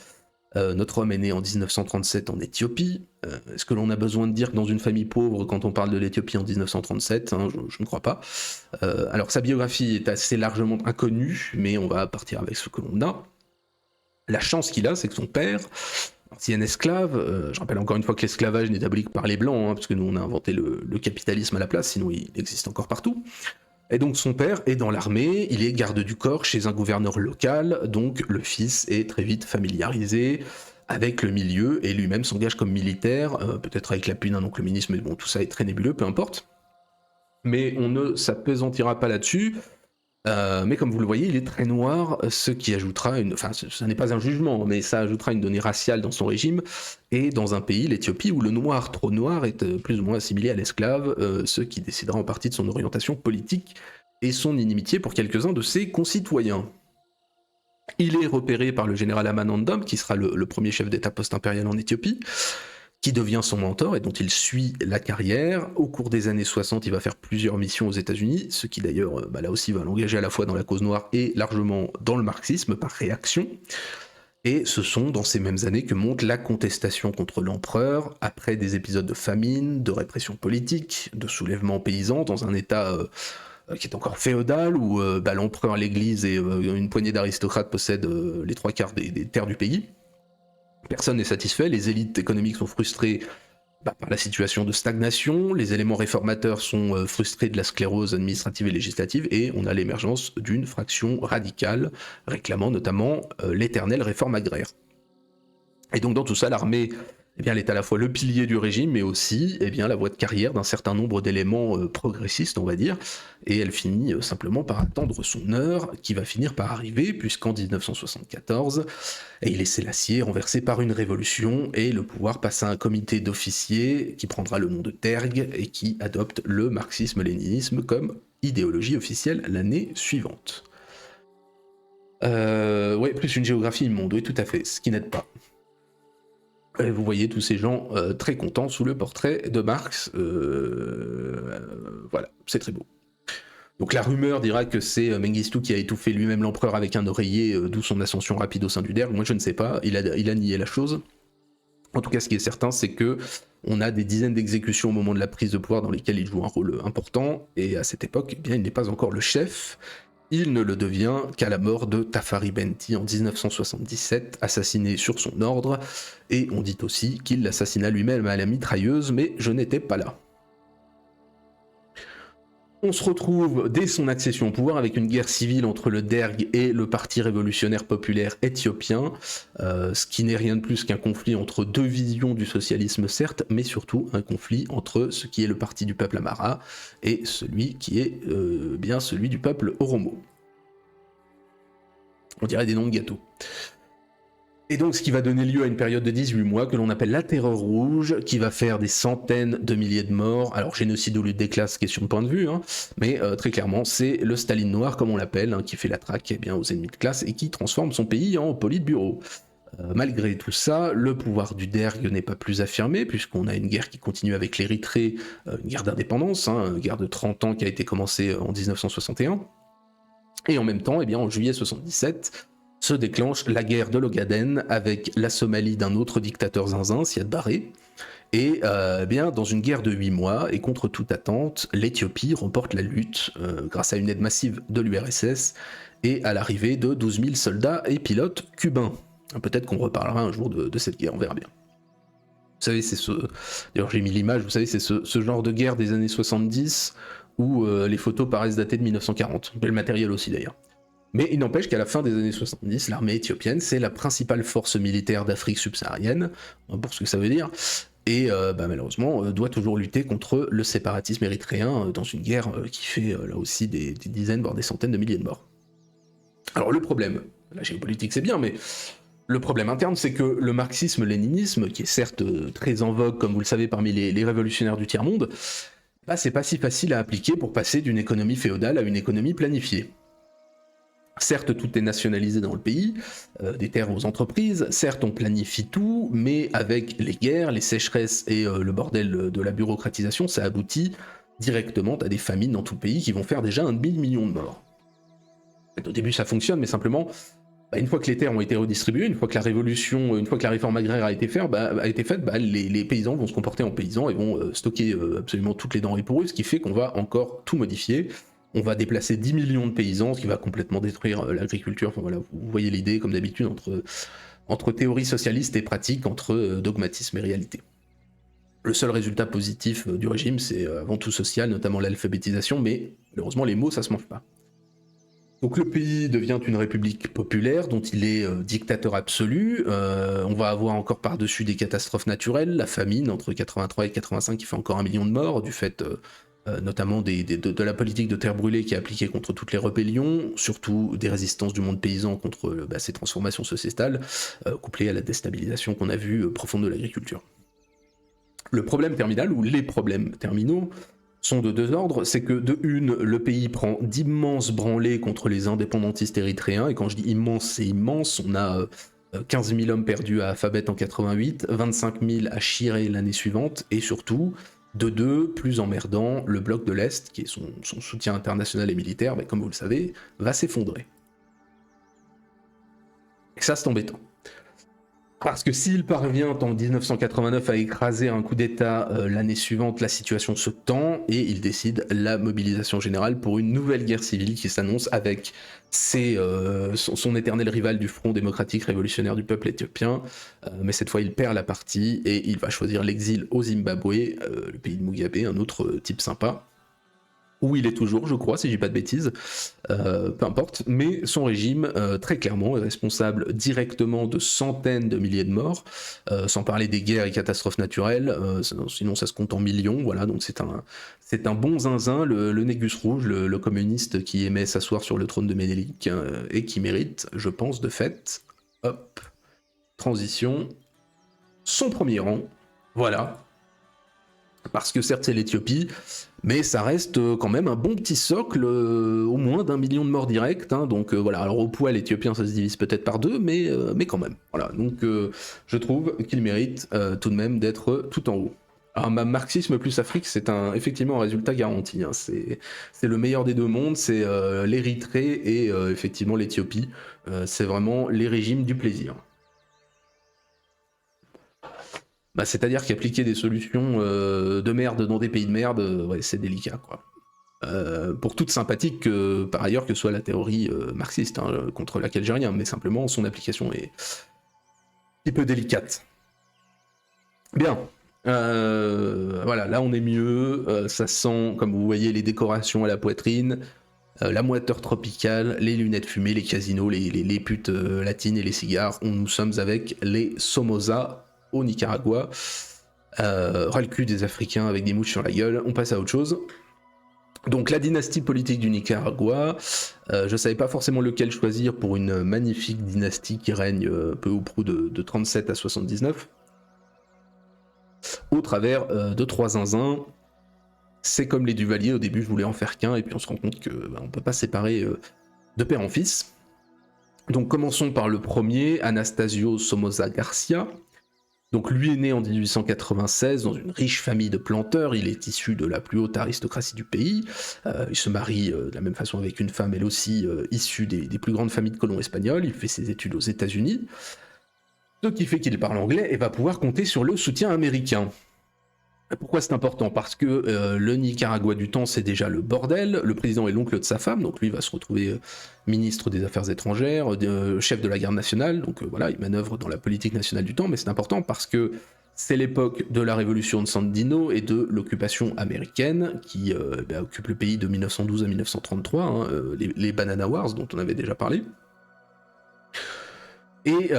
notre homme est né en 1937 en Éthiopie. Est-ce que l'on a besoin de dire que dans une famille pauvre, quand on parle de l'Éthiopie en 1937, je ne crois pas. Alors, sa biographie est assez largement inconnue, mais on va partir avec ce que l'on a. La chance qu'il a, c'est que son père, ancien esclave, je rappelle encore une fois que l'esclavage n'est aboli que par les Blancs, parce que nous on a inventé le capitalisme à la place, sinon il existe encore partout. Et donc son père est dans l'armée, il est garde du corps chez un gouverneur local, donc le fils est très vite familiarisé avec le milieu et lui-même s'engage comme militaire, peut-être avec l'appui d'un oncle ministre, mais bon tout ça est très nébuleux, peu importe. Mais on ne s'appesantira pas là-dessus, mais comme vous le voyez, il est très noir, ce qui ajoutera enfin ce n'est pas un jugement, mais ça ajoutera une donnée raciale dans son régime, et dans un pays, l'Éthiopie, où le noir trop noir est plus ou moins assimilé à l'esclave, ce qui décidera en partie de son orientation politique et son inimitié pour quelques-uns de ses concitoyens. Il est repéré par le général Amanandom, qui sera le premier chef d'État post-impérial en Éthiopie, qui devient son mentor et dont il suit la carrière. Au cours des années 60, il va faire plusieurs missions aux États-Unis, ce qui d'ailleurs, là aussi, va l'engager à la fois dans la cause noire et largement dans le marxisme par réaction. Et ce sont dans ces mêmes années que monte la contestation contre l'empereur, après des épisodes de famine, de répression politique, de soulèvement paysan dans un état qui est encore féodal, où l'empereur, l'église et une poignée d'aristocrates possèdent les 3/4 des terres du pays. Personne n'est satisfait, les élites économiques sont frustrées par la situation de stagnation, les éléments réformateurs sont frustrés de la sclérose administrative et législative, et on a l'émergence d'une fraction radicale réclamant notamment l'éternelle réforme agraire. Et donc dans tout ça, l'armée, elle est à la fois le pilier du régime, mais aussi la voie de carrière d'un certain nombre d'éléments progressistes, on va dire, et elle finit simplement par attendre son heure, qui va finir par arriver, puisqu'en 1974, Haïlé Sélassié est renversé par une révolution, et le pouvoir passe à un comité d'officiers, qui prendra le nom de Derg, et qui adopte le marxisme-léninisme comme idéologie officielle l'année suivante. Plus une géographie immonde, oui tout à fait, ce qui n'aide pas. Et vous voyez tous ces gens très contents sous le portrait de Marx. Voilà, c'est très beau. Donc la rumeur dira que c'est Mengistu qui a étouffé lui-même l'empereur avec un oreiller, d'où son ascension rapide au sein du Derg. Moi je ne sais pas, il a nié la chose. En tout cas, ce qui est certain, c'est que on a des dizaines d'exécutions au moment de la prise de pouvoir dans lesquelles il joue un rôle important, et à cette époque, il n'est pas encore le chef. Il ne le devient qu'à la mort de Tafari Benti en 1977, assassiné sur son ordre, et on dit aussi qu'il l'assassina lui-même à la mitrailleuse, mais je n'étais pas là. On se retrouve dès son accession au pouvoir avec une guerre civile entre le Derg et le Parti révolutionnaire populaire éthiopien, ce qui n'est rien de plus qu'un conflit entre deux visions du socialisme certes, mais surtout un conflit entre ce qui est le parti du peuple Amhara et celui qui est bien celui du peuple Oromo. On dirait des noms de gâteaux. Et donc ce qui va donner lieu à une période de 18 mois que l'on appelle la Terreur rouge, qui va faire des centaines de milliers de morts. Alors génocide ou lutte des classes, question de point de vue, mais très clairement c'est le Staline noir comme on l'appelle, qui fait la traque aux ennemis de classe et qui transforme son pays en politburo. Malgré tout ça, le pouvoir du Derg n'est pas plus affirmé, puisqu'on a une guerre qui continue avec l'Érythrée, une guerre d'indépendance, une guerre de 30 ans qui a été commencée en 1961. Et en même temps, en juillet 77, se déclenche la guerre de l'Ogaden avec la Somalie d'un autre dictateur zinzin, Siad Barre, et dans une guerre de 8 mois, et contre toute attente, l'Éthiopie remporte la lutte grâce à une aide massive de l'URSS et à l'arrivée de 12 000 soldats et pilotes cubains. Peut-être qu'on reparlera un jour de cette guerre, on verra bien. Vous savez, c'est ce... D'ailleurs j'ai mis l'image, vous savez, c'est ce genre de guerre des années 70 où les photos paraissent datées de 1940, et le matériel aussi d'ailleurs. Mais il n'empêche qu'à la fin des années 70, l'armée éthiopienne, c'est la principale force militaire d'Afrique subsaharienne, pour ce que ça veut dire, et malheureusement doit toujours lutter contre le séparatisme érythréen dans une guerre qui fait là aussi des dizaines, voire des centaines de milliers de morts. Alors le problème, la géopolitique c'est bien, mais le problème interne, c'est que le marxisme-léninisme, qui est certes très en vogue, comme vous le savez, parmi les révolutionnaires du tiers-monde, c'est pas si facile à appliquer pour passer d'une économie féodale à une économie planifiée. Certes, tout est nationalisé dans le pays, des terres aux entreprises, certes on planifie tout, mais avec les guerres, les sécheresses et le bordel de la bureaucratisation, ça aboutit directement à des famines dans tout le pays qui vont faire déjà 1 demi-million de morts. Au début ça fonctionne, mais simplement, une fois que les terres ont été redistribuées, une fois que la révolution, une fois que la réforme agraire a été faite, les paysans vont se comporter en paysans et vont stocker absolument toutes les denrées pour eux, ce qui fait qu'on va encore tout modifier. On va déplacer 10 millions de paysans, ce qui va complètement détruire l'agriculture. Enfin, voilà, vous voyez l'idée, comme d'habitude, entre théorie socialiste et pratique, entre dogmatisme et réalité. Le seul résultat positif du régime, c'est avant tout social, notamment l'alphabétisation, mais malheureusement, les mots, ça se mange pas. Donc le pays devient une république populaire dont il est dictateur absolu. On va avoir encore par-dessus des catastrophes naturelles, la famine entre 83 et 85 qui fait encore 1 million de morts, du fait... notamment de la politique de terre brûlée qui est appliquée contre toutes les rébellions, surtout des résistances du monde paysan contre ces transformations sociétales, couplées à la déstabilisation qu'on a vue profonde de l'agriculture. Le problème terminal, ou les problèmes terminaux, sont de deux ordres. C'est que de une, le pays prend d'immenses branlées contre les indépendantistes érythréens, et quand je dis immense, c'est immense. On a 15 000 hommes perdus à Alphabet en 88, 25 000 à Chiré l'année suivante, et surtout, de deux, plus emmerdant, le bloc de l'Est, qui est son soutien international et militaire, mais comme vous le savez, va s'effondrer. Et ça, c'est embêtant. Parce que s'il parvient en 1989 à écraser un coup d'État l'année suivante, la situation se tend et il décide la mobilisation générale pour une nouvelle guerre civile qui s'annonce avec son éternel rival du Front démocratique révolutionnaire du peuple éthiopien. Mais cette fois, il perd la partie et il va choisir l'exil au Zimbabwe, le pays de Mugabe, un autre type sympa. Où il est toujours, je crois, si je dis pas de bêtises, peu importe, mais son régime, très clairement, est responsable directement de centaines de milliers de morts, sans parler des guerres et catastrophes naturelles, sinon ça se compte en millions, voilà, donc c'est un bon zinzin, le Négus Rouge, le communiste qui aimait s'asseoir sur le trône de Ménélique, et qui mérite, je pense, de fait, hop, transition, son premier rang, voilà, parce que certes c'est l'Éthiopie, mais ça reste quand même un bon petit socle, au moins d'1 million de morts directs, hein, donc voilà, alors au poids l'éthiopien ça se divise peut-être par deux, mais quand même, voilà, donc je trouve qu'il mérite tout de même d'être tout en haut. Alors marxisme plus Afrique, c'est effectivement un résultat garanti, hein, c'est le meilleur des deux mondes, c'est l'Érythrée et effectivement l'Éthiopie, c'est vraiment les régimes du plaisir. Bah, c'est-à-dire qu'appliquer des solutions de merde dans des pays de merde, ouais, c'est délicat, quoi. Pour toute sympathique par ailleurs que soit la théorie marxiste, hein, contre laquelle j'ai rien, mais simplement son application est un petit peu délicate. Bien. Voilà, là on est mieux, ça sent, comme vous voyez, les décorations à la poitrine, la moiteur tropicale, les lunettes fumées, les casinos, les putes latines et les cigares. Nous sommes avec les Somoza au Nicaragua. Ras le cul des Africains avec des mouches sur la gueule, on passe à autre chose. Donc la dynastie politique du Nicaragua, je savais pas forcément lequel choisir pour une magnifique dynastie qui règne peu ou prou de 37 à 79, au travers de trois zinzins. C'est comme les Duvalier, au début je voulais en faire qu'un, et puis on se rend compte que on peut pas séparer de père en fils. Donc commençons par le premier, Anastasio Somoza Garcia. Donc lui est né en 1896 dans une riche famille de planteurs, il est issu de la plus haute aristocratie du pays, il se marie de la même façon avec une femme elle aussi issue des plus grandes familles de colons espagnols, il fait ses études aux États-Unis, ce qui fait qu'il parle anglais et va pouvoir compter sur le soutien américain. Pourquoi c'est important? Parce que le Nicaragua du temps, c'est déjà le bordel. Le président est l'oncle de sa femme, donc lui va se retrouver ministre des Affaires étrangères, chef de la garde nationale, donc voilà, il manœuvre dans la politique nationale du temps, mais c'est important parce que c'est l'époque de la révolution de Sandino et de l'occupation américaine qui occupe le pays de 1912 à 1933, hein, les Banana Wars dont on avait déjà parlé. Et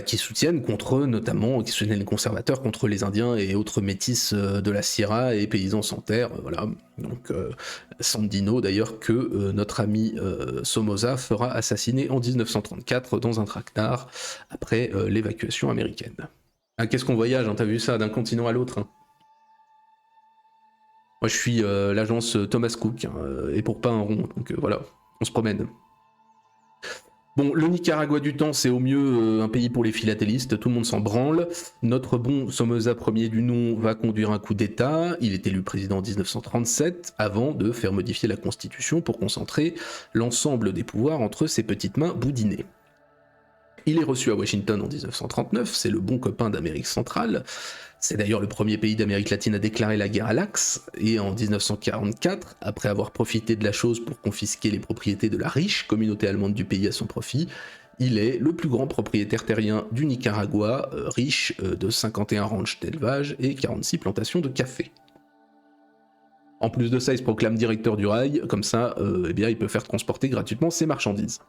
qui soutiennent notamment les conservateurs contre les Indiens et autres métis de la Sierra et paysans sans terre, voilà. Donc Sandino d'ailleurs que notre ami Somoza fera assassiner en 1934 dans un traquenard après l'évacuation américaine. Ah, qu'est-ce qu'on voyage, hein, t'as vu ça, d'un continent à l'autre, hein. Moi je suis l'agence Thomas Cook, hein, et pour pas un rond, donc voilà, on se promène. Bon, le Nicaragua du temps, c'est au mieux un pays pour les philatélistes, tout le monde s'en branle. Notre bon Somoza Ier du nom va conduire un coup d'État, il est élu président en 1937, avant de faire modifier la Constitution pour concentrer l'ensemble des pouvoirs entre ses petites mains boudinées. Il est reçu à Washington en 1939, c'est le bon copain d'Amérique centrale, c'est d'ailleurs le premier pays d'Amérique latine à déclarer la guerre à l'Axe, et en 1944, après avoir profité de la chose pour confisquer les propriétés de la riche communauté allemande du pays à son profit, il est le plus grand propriétaire terrien du Nicaragua, riche de 51 ranchs d'élevage et 46 plantations de café. En plus de ça, il se proclame directeur du rail, comme ça, il peut faire transporter gratuitement ses marchandises.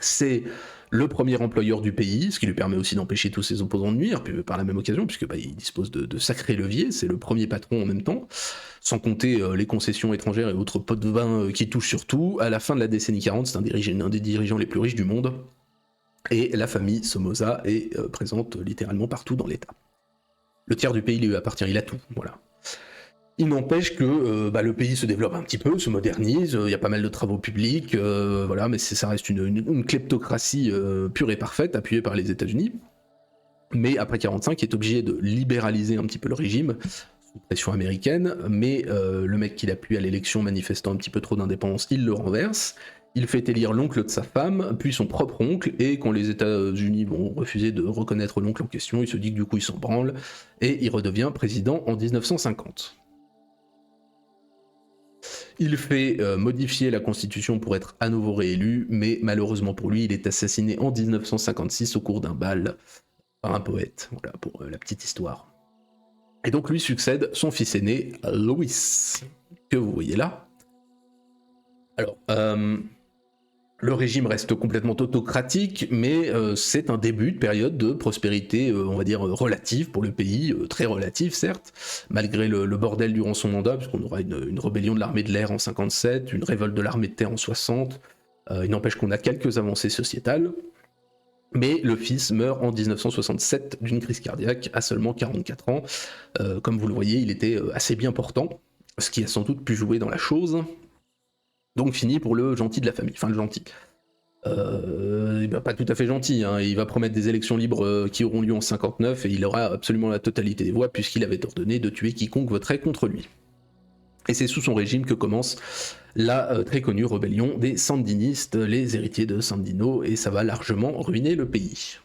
C'est le premier employeur du pays, ce qui lui permet aussi d'empêcher tous ses opposants de nuire, puis par la même occasion, puisque il dispose de sacrés leviers, c'est le premier patron en même temps, sans compter les concessions étrangères et autres pots de vin qui touchent surtout. À la fin de la décennie 40, c'est un des dirigeants les plus riches du monde, et la famille Somoza est présente littéralement partout dans l'État. Le tiers du pays lui appartient, il a tout, voilà. Il n'empêche que le pays se développe un petit peu, se modernise, il y a pas mal de travaux publics, voilà, mais ça reste une kleptocratie pure et parfaite, appuyée par les États-Unis. Mais après 45, il est obligé de libéraliser un petit peu le régime, sous pression américaine, mais le mec qu'il appuie à l'élection manifestant un petit peu trop d'indépendance, il le renverse. Il fait élire l'oncle de sa femme, puis son propre oncle, et quand les États-Unis vont refuser de reconnaître l'oncle en question, il se dit que du coup il s'en branle, et il redevient président en 1950. Il fait modifier la constitution pour être à nouveau réélu, mais malheureusement pour lui, il est assassiné en 1956 au cours d'un bal par un poète, voilà pour la petite histoire. Et donc lui succède son fils aîné, Louis, que vous voyez là. Alors, le régime reste complètement autocratique, mais c'est un début de période de prospérité, on va dire, relative pour le pays, très relative certes, malgré le bordel durant son mandat, puisqu'on aura une rébellion de l'armée de l'air en 57, une révolte de l'armée de terre en 60, il n'empêche qu'on a quelques avancées sociétales, mais le fils meurt en 1967 d'une crise cardiaque à seulement 44 ans. Comme vous le voyez, il était assez bien portant, ce qui a sans doute pu jouer dans la chose. Donc fini pour le gentil de la famille, enfin le gentil. Pas tout à fait gentil, hein. Il va promettre des élections libres qui auront lieu en 59 et il aura absolument la totalité des voix puisqu'il avait ordonné de tuer quiconque voterait contre lui. Et c'est sous son régime que commence la très connue rébellion des sandinistes, les héritiers de Sandino, et ça va largement ruiner le pays.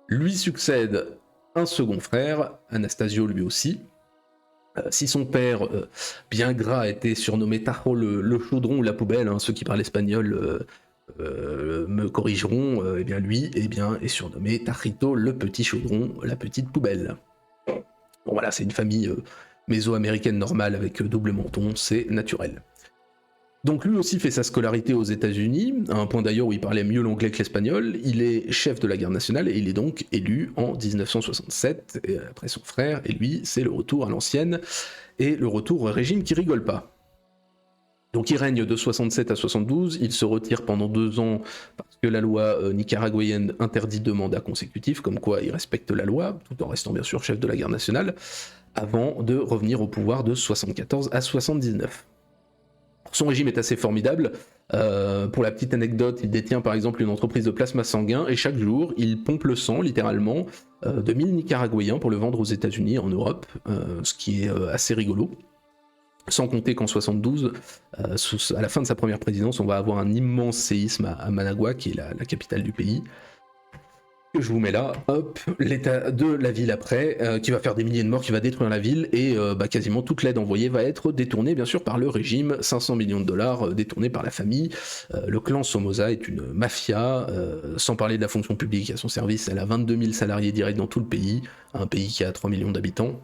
Lui succède un second frère, Anastasio lui aussi. Si son père, bien gras, était surnommé Tajo le chaudron ou la poubelle, hein, ceux qui parlent espagnol me corrigeront, et bien lui est surnommé Tajito le petit chaudron, la petite poubelle. Bon voilà, c'est une famille méso-américaine normale avec double menton, c'est naturel. Donc lui aussi fait sa scolarité aux États-Unis, à un point d'ailleurs où il parlait mieux l'anglais que l'espagnol. Il est chef de la garde nationale et il est donc élu en 1967, et après son frère, et lui, c'est le retour à l'ancienne, et le retour au régime qui rigole pas. Donc il règne de 67 à 72, il se retire pendant 2 ans parce que la loi nicaraguayenne interdit 2 mandats consécutifs, comme quoi il respecte la loi, tout en restant bien sûr chef de la garde nationale, avant de revenir au pouvoir de 74 à 79. Son régime est assez formidable. Pour la petite anecdote, il détient par exemple une entreprise de plasma sanguin et chaque jour, il pompe le sang, littéralement, de 1000 Nicaraguayens pour le vendre aux États-Unis et en Europe, ce qui est assez rigolo. Sans compter qu'en 72, à la fin de sa première présidence, on va avoir un immense séisme à Managua, qui est la capitale du pays. Que je vous mets là, hop, l'état de la ville après, qui va faire des milliers de morts, qui va détruire la ville, et quasiment toute l'aide envoyée va être détournée, bien sûr, par le régime, 500 millions de dollars détournés par la famille. Le clan Somoza est une mafia, sans parler de la fonction publique à son service, elle a 22 000 salariés directs dans tout le pays, un pays qui a 3 millions d'habitants.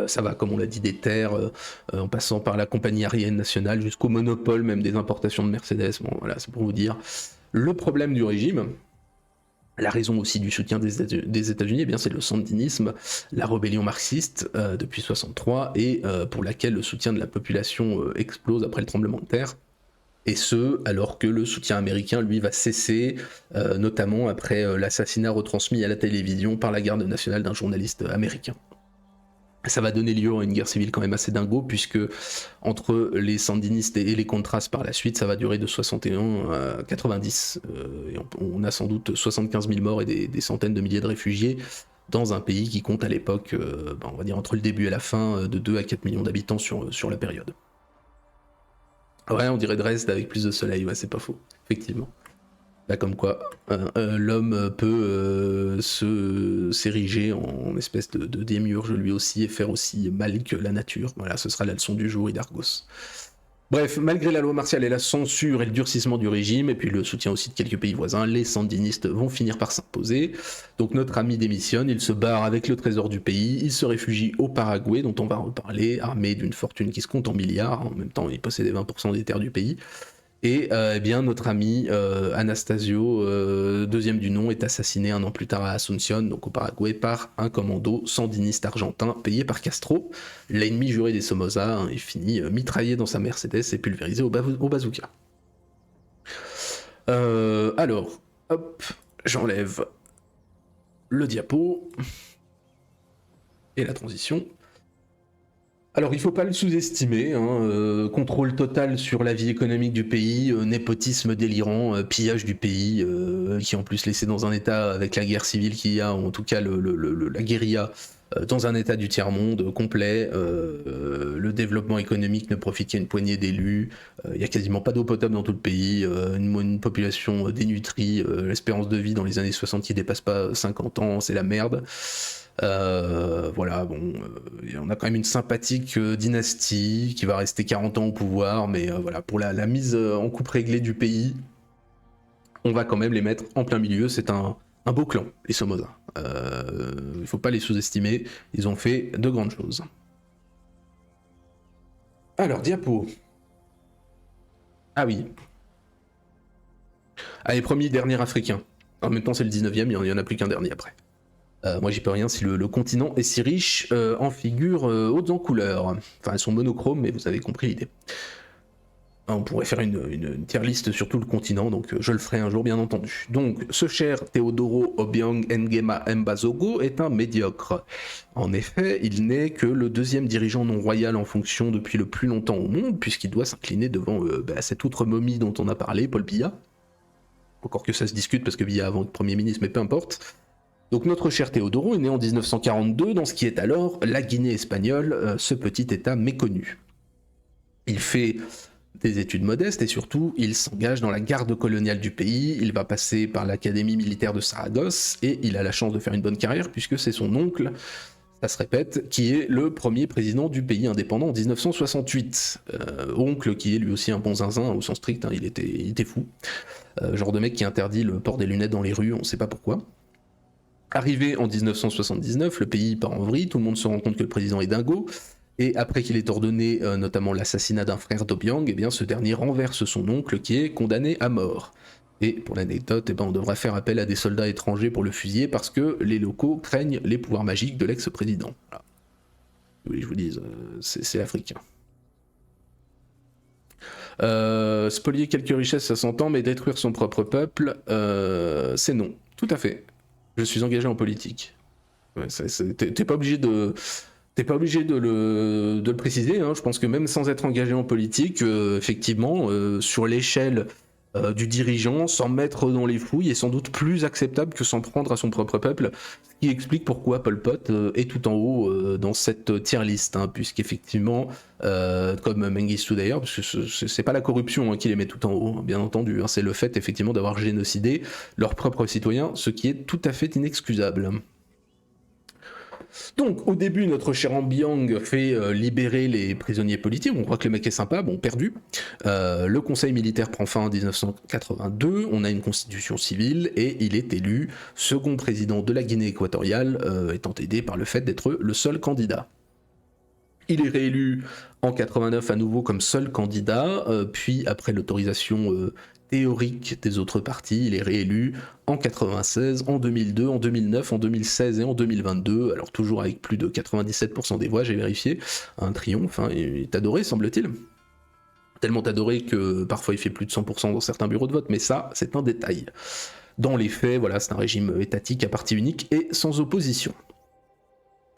Ça va, comme on l'a dit, des terres, en passant par la compagnie aérienne nationale, jusqu'au monopole même des importations de Mercedes, bon voilà, c'est pour vous dire. Le problème du régime, la raison aussi du soutien des États-Unis, eh bien c'est le sandinisme, la rébellion marxiste depuis 63 et pour laquelle le soutien de la population explose après le tremblement de terre. Et ce, alors que le soutien américain, lui, va cesser, notamment après l'assassinat retransmis à la télévision par la garde nationale d'un journaliste américain. Ça va donner lieu à une guerre civile quand même assez dingo, puisque entre les sandinistes et les contras par la suite, ça va durer de 61 à 90. Et on a sans doute 75 000 morts et des centaines de milliers de réfugiés dans un pays qui compte à l'époque, on va dire entre le début et la fin, de 2 à 4 millions d'habitants sur la période. Ouais, on dirait Dresde avec plus de soleil, ouais, c'est pas faux, effectivement. Là, comme quoi, l'homme peut s'ériger en espèce de démiurge lui aussi et faire aussi mal que la nature. Voilà, ce sera la leçon du jour, Hydargos. Bref, malgré la loi martiale et la censure et le durcissement du régime, et puis le soutien aussi de quelques pays voisins, les sandinistes vont finir par s'imposer. Donc notre ami démissionne, il se barre avec le trésor du pays, il se réfugie au Paraguay, dont on va reparler, armé d'une fortune qui se compte en milliards, en même temps il possédait 20% des terres du pays. Et eh bien notre ami Anastasio, deuxième du nom, est assassiné un an plus tard à Asunción, donc au Paraguay, par un commando sandiniste argentin payé par Castro, l'ennemi juré des Somoza, hein, et finit mitraillé dans sa Mercedes et pulvérisé au bazooka. Alors, hop, j'enlève le diapo et la transition. Alors, il ne faut pas le sous-estimer, hein, contrôle total sur la vie économique du pays, népotisme délirant, pillage du pays, qui en plus laissé dans un état avec la guerre civile qu'il y a, ou en tout cas la guérilla, dans un état du tiers-monde complet, le développement économique ne profite qu'à une poignée d'élus, il n'y a quasiment pas d'eau potable dans tout le pays, une population dénutrie, l'espérance de vie dans les années 60 qui dépasse pas 50 ans, c'est la merde. Voilà, bon, on a quand même une sympathique dynastie qui va rester 40 ans au pouvoir, mais voilà, pour la mise en coupe réglée du pays, on va quand même les mettre en plein milieu. C'est un beau clan, les Somoza. Il faut pas les sous-estimer, ils ont fait de grandes choses. Alors, diapo. Ah oui. Allez, premier, dernier africain. En même temps, c'est le 19ème, il n'y en a plus qu'un dernier après. Moi, j'y peux rien si le continent est si riche en figures hautes en couleurs. Enfin, elles sont monochromes, mais vous avez compris l'idée. On pourrait faire une tier list sur tout le continent, donc je le ferai un jour, bien entendu. Donc, ce cher Teodoro Obiang Nguema Mbazogo est un médiocre. En effet, il n'est que le deuxième dirigeant non royal en fonction depuis le plus longtemps au monde, puisqu'il doit s'incliner devant cette outre momie dont on a parlé, Paul Biya. Encore que ça se discute, parce que Biya avant être Premier ministre, mais peu importe. Donc notre cher Teodoro est né en 1942 dans ce qui est alors la Guinée espagnole, ce petit état méconnu. Il fait des études modestes et surtout il s'engage dans la garde coloniale du pays, il va passer par l'académie militaire de Saragosse et il a la chance de faire une bonne carrière puisque c'est son oncle, ça se répète, qui est le premier président du pays indépendant en 1968. Oncle qui est lui aussi un bon zinzin au sens strict, hein, il était fou. Genre de mec qui interdit le port des lunettes dans les rues, on sait pas pourquoi. Arrivé en 1979, le pays part en vrille, tout le monde se rend compte que le président est dingo, et après qu'il ait ordonné notamment l'assassinat d'un frère d'Obiang, eh bien, ce dernier renverse son oncle qui est condamné à mort. Et pour l'anecdote, eh ben, on devra faire appel à des soldats étrangers pour le fusiller parce que les locaux craignent les pouvoirs magiques de l'ex-président. Voilà. Oui, je vous dis, c'est l'Afrique. Spolier quelques richesses, ça s'entend, mais détruire son propre peuple, c'est non. Tout à fait. Je suis engagé en politique. Ouais, t'es pas obligé de... T'es pas obligé de le préciser, hein. Je pense que même sans être engagé en politique, effectivement, sur l'échelle du dirigeant, s'en mettre dans les fouilles est sans doute plus acceptable que s'en prendre à son propre peuple, ce qui explique pourquoi Pol Pot est tout en haut dans cette tier list, hein, puisqu'effectivement, comme Mengistu d'ailleurs, parce que c'est pas la corruption qui les met tout en haut, hein, bien entendu, hein, c'est le fait effectivement d'avoir génocidé leurs propres citoyens, ce qui est tout à fait inexcusable. Donc, au début, notre cher Ambiang fait libérer les prisonniers politiques. On croit que le mec est sympa, bon, perdu. Le conseil militaire prend fin en 1982. On a une constitution civile et il est élu second président de la Guinée équatoriale, étant aidé par le fait d'être le seul candidat. Il est réélu en 89 à nouveau comme seul candidat, puis après l'autorisation théorique des autres partis, il est réélu en 96, en 2002, en 2009, en 2016 et en 2022, alors toujours avec plus de 97% des voix, j'ai vérifié, un triomphe, hein, il est adoré semble-t-il. Tellement adoré que parfois il fait plus de 100% dans certains bureaux de vote, mais ça, c'est un détail. Dans les faits, voilà, c'est un régime étatique à parti unique et sans opposition.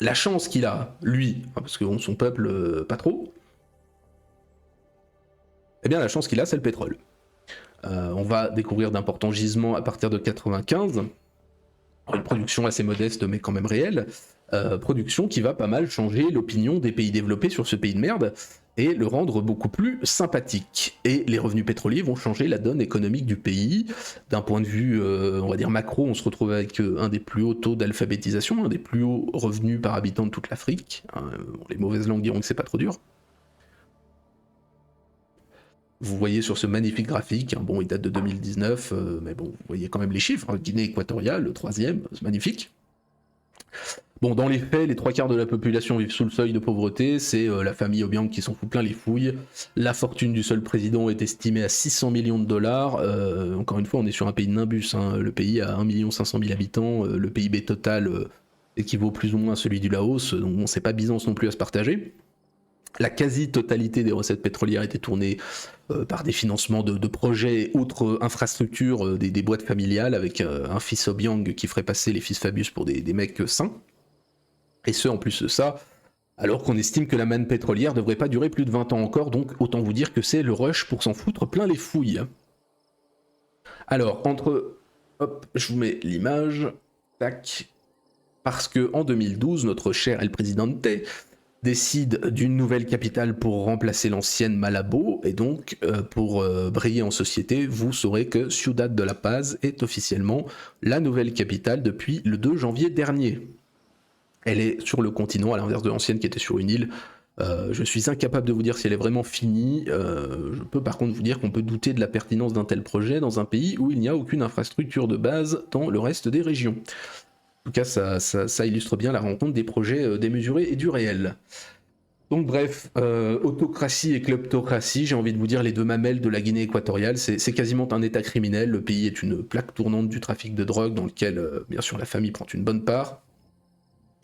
La chance qu'il a, lui, parce que son peuple, pas trop, eh bien la chance qu'il a, c'est le pétrole. On va découvrir d'importants gisements à partir de 95, une production assez modeste mais quand même réelle, production qui va pas mal changer l'opinion des pays développés sur ce pays de merde et le rendre beaucoup plus sympathique. Et les revenus pétroliers vont changer la donne économique du pays. D'un point de vue, on va dire macro, on se retrouve avec un des plus hauts taux d'alphabétisation, un des plus hauts revenus par habitant de toute l'Afrique. Les mauvaises langues diront que c'est pas trop dur. Vous voyez sur ce magnifique graphique, hein, bon, il date de 2019, mais bon, vous voyez quand même les chiffres. Hein, Guinée équatoriale, le troisième, c'est magnifique. Bon, dans les faits, les 3/4 de la population vivent sous le seuil de pauvreté, c'est la famille Obiang qui s'en fout plein les fouilles. La fortune du seul président est estimée à 600 millions de dollars. Encore une fois, on est sur un pays de nimbus, hein. Le pays a 1 500 000 habitants, le PIB total équivaut plus ou moins à celui du Laos, donc bon, c'est pas Byzance non plus à se partager. La quasi-totalité des recettes pétrolières étaient tournées par des financements de projets et autres infrastructures des boîtes familiales avec un fils Obiang qui ferait passer les fils Fabius pour des mecs sains. Et ce, en plus de ça, alors qu'on estime que la manne pétrolière devrait pas durer plus de 20 ans encore, donc autant vous dire que c'est le rush pour s'en foutre plein les fouilles. Alors, hop, je vous mets l'image, tac, parce que en 2012, notre cher El Presidente décide d'une nouvelle capitale pour remplacer l'ancienne Malabo, et donc pour briller en société, vous saurez que Ciudad de la Paz est officiellement la nouvelle capitale depuis le 2 janvier dernier. Elle est sur le continent, à l'inverse de l'ancienne qui était sur une île. Je suis incapable de vous dire si elle est vraiment finie. Je peux par contre vous dire qu'on peut douter de la pertinence d'un tel projet dans un pays où il n'y a aucune infrastructure de base dans le reste des régions. En tout cas, ça illustre bien la rencontre des projets démesurés et du réel. Donc bref, autocratie et kleptocratie, j'ai envie de vous dire les deux mamelles de la Guinée équatoriale, c'est quasiment un état criminel. Le pays est une plaque tournante du trafic de drogue dans lequel, bien sûr, la famille prend une bonne part.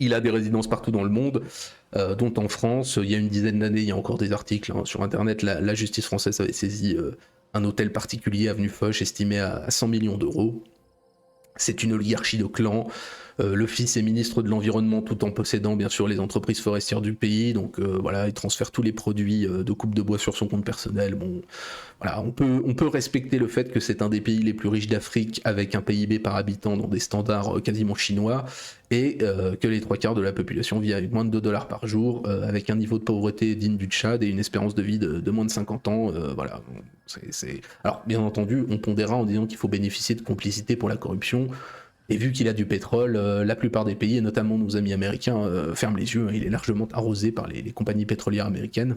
Il a des résidences partout dans le monde, dont en France. Il y a une dizaine d'années, il y a encore des articles sur Internet, la justice française avait saisi un hôtel particulier, avenue Foch, estimé à 100 millions d'euros. C'est une oligarchie de clans. Le fils est ministre de l'Environnement tout en possédant bien sûr les entreprises forestières du pays. Donc voilà, il transfère tous les produits de coupe de bois sur son compte personnel. Bon, voilà, on peut respecter le fait que c'est un des pays les plus riches d'Afrique avec un PIB par habitant dans des standards quasiment chinois et que les 3/4 de la population vit avec moins de $2 par jour, avec un niveau de pauvreté digne du Tchad et une espérance de vie de moins de 50 ans. Voilà. Alors bien entendu, on pondérera en disant qu'il faut bénéficier de complicité pour la corruption. Et vu qu'il a du pétrole, la plupart des pays, et notamment nos amis américains, ferment les yeux. Il est largement arrosé par les compagnies pétrolières américaines.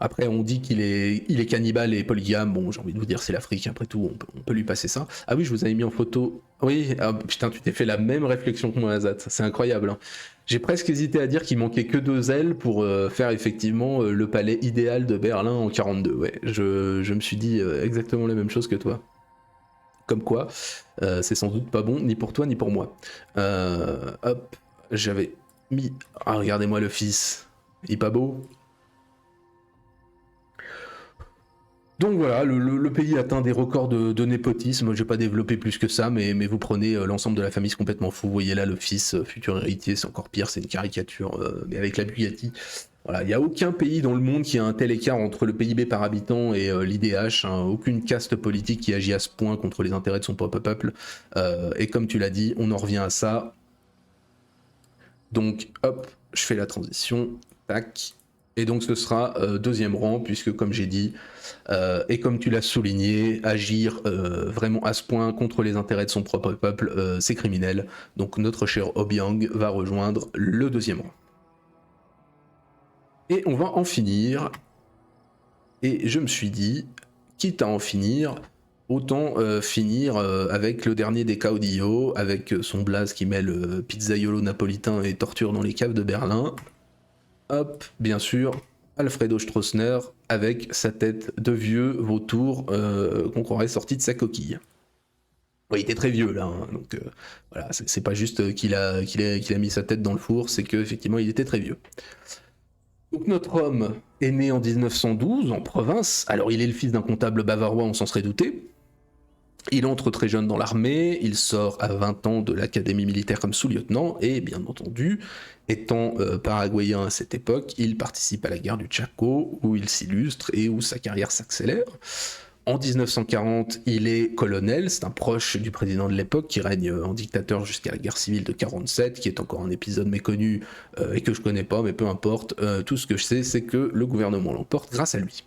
Après, on dit qu'il est cannibale et polygame. Bon, j'ai envie de vous dire, c'est l'Afrique, après tout, on peut lui passer ça. Ah oui, je vous avais mis en photo. Oui, ah, putain, tu t'es fait la même réflexion que moi, Azat. C'est incroyable. Hein. J'ai presque hésité à dire qu'il manquait que 2 ailes pour faire effectivement le palais idéal de Berlin en 42. Ouais, je me suis dit exactement la même chose que toi. Comme quoi, c'est sans doute pas bon ni pour toi ni pour moi. Hop, j'avais mis... Ah, regardez-moi le fils. Il est pas beau? Donc voilà, le pays atteint des records de népotisme. Je vais pas développer plus que ça, mais vous prenez l'ensemble de la famille, c'est complètement fou. Vous voyez là le fils, futur héritier, c'est encore pire, c'est une caricature, mais avec la Bugatti. Voilà, il n'y a aucun pays dans le monde qui a un tel écart entre le PIB par habitant et l'IDH, hein, aucune caste politique qui agit à ce point contre les intérêts de son propre peuple. Et comme tu l'as dit, on en revient à ça. Donc hop, je fais la transition, tac. Et donc ce sera deuxième rang, puisque comme j'ai dit, et comme tu l'as souligné, agir vraiment à ce point contre les intérêts de son propre peuple, c'est criminel. Donc notre cher Obiang va rejoindre le deuxième rang. Et on va en finir. Et je me suis dit, quitte à en finir, autant finir avec le dernier des caudillos, avec son blaze qui mêle pizzaiolo napolitain et torture dans les caves de Berlin. Hop, bien sûr, Alfredo Stroessner avec sa tête de vieux vautour qu'on croirait sorti de sa coquille. Ouais, il était très vieux là, hein, donc voilà, c'est pas juste qu'il a mis sa tête dans le four, c'est qu'effectivement il était très vieux. Donc notre homme est né en 1912 en province, alors il est le fils d'un comptable bavarois, on s'en serait douté. Il entre très jeune dans l'armée, il sort à 20 ans de l'académie militaire comme sous-lieutenant, et bien entendu, étant paraguayen à cette époque, il participe à la guerre du Chaco, où il s'illustre et où sa carrière s'accélère. En 1940, il est colonel, c'est un proche du président de l'époque qui règne en dictateur jusqu'à la guerre civile de 47, qui est encore un épisode méconnu et que je connais pas, mais peu importe. Tout ce que je sais, c'est que le gouvernement l'emporte grâce à lui.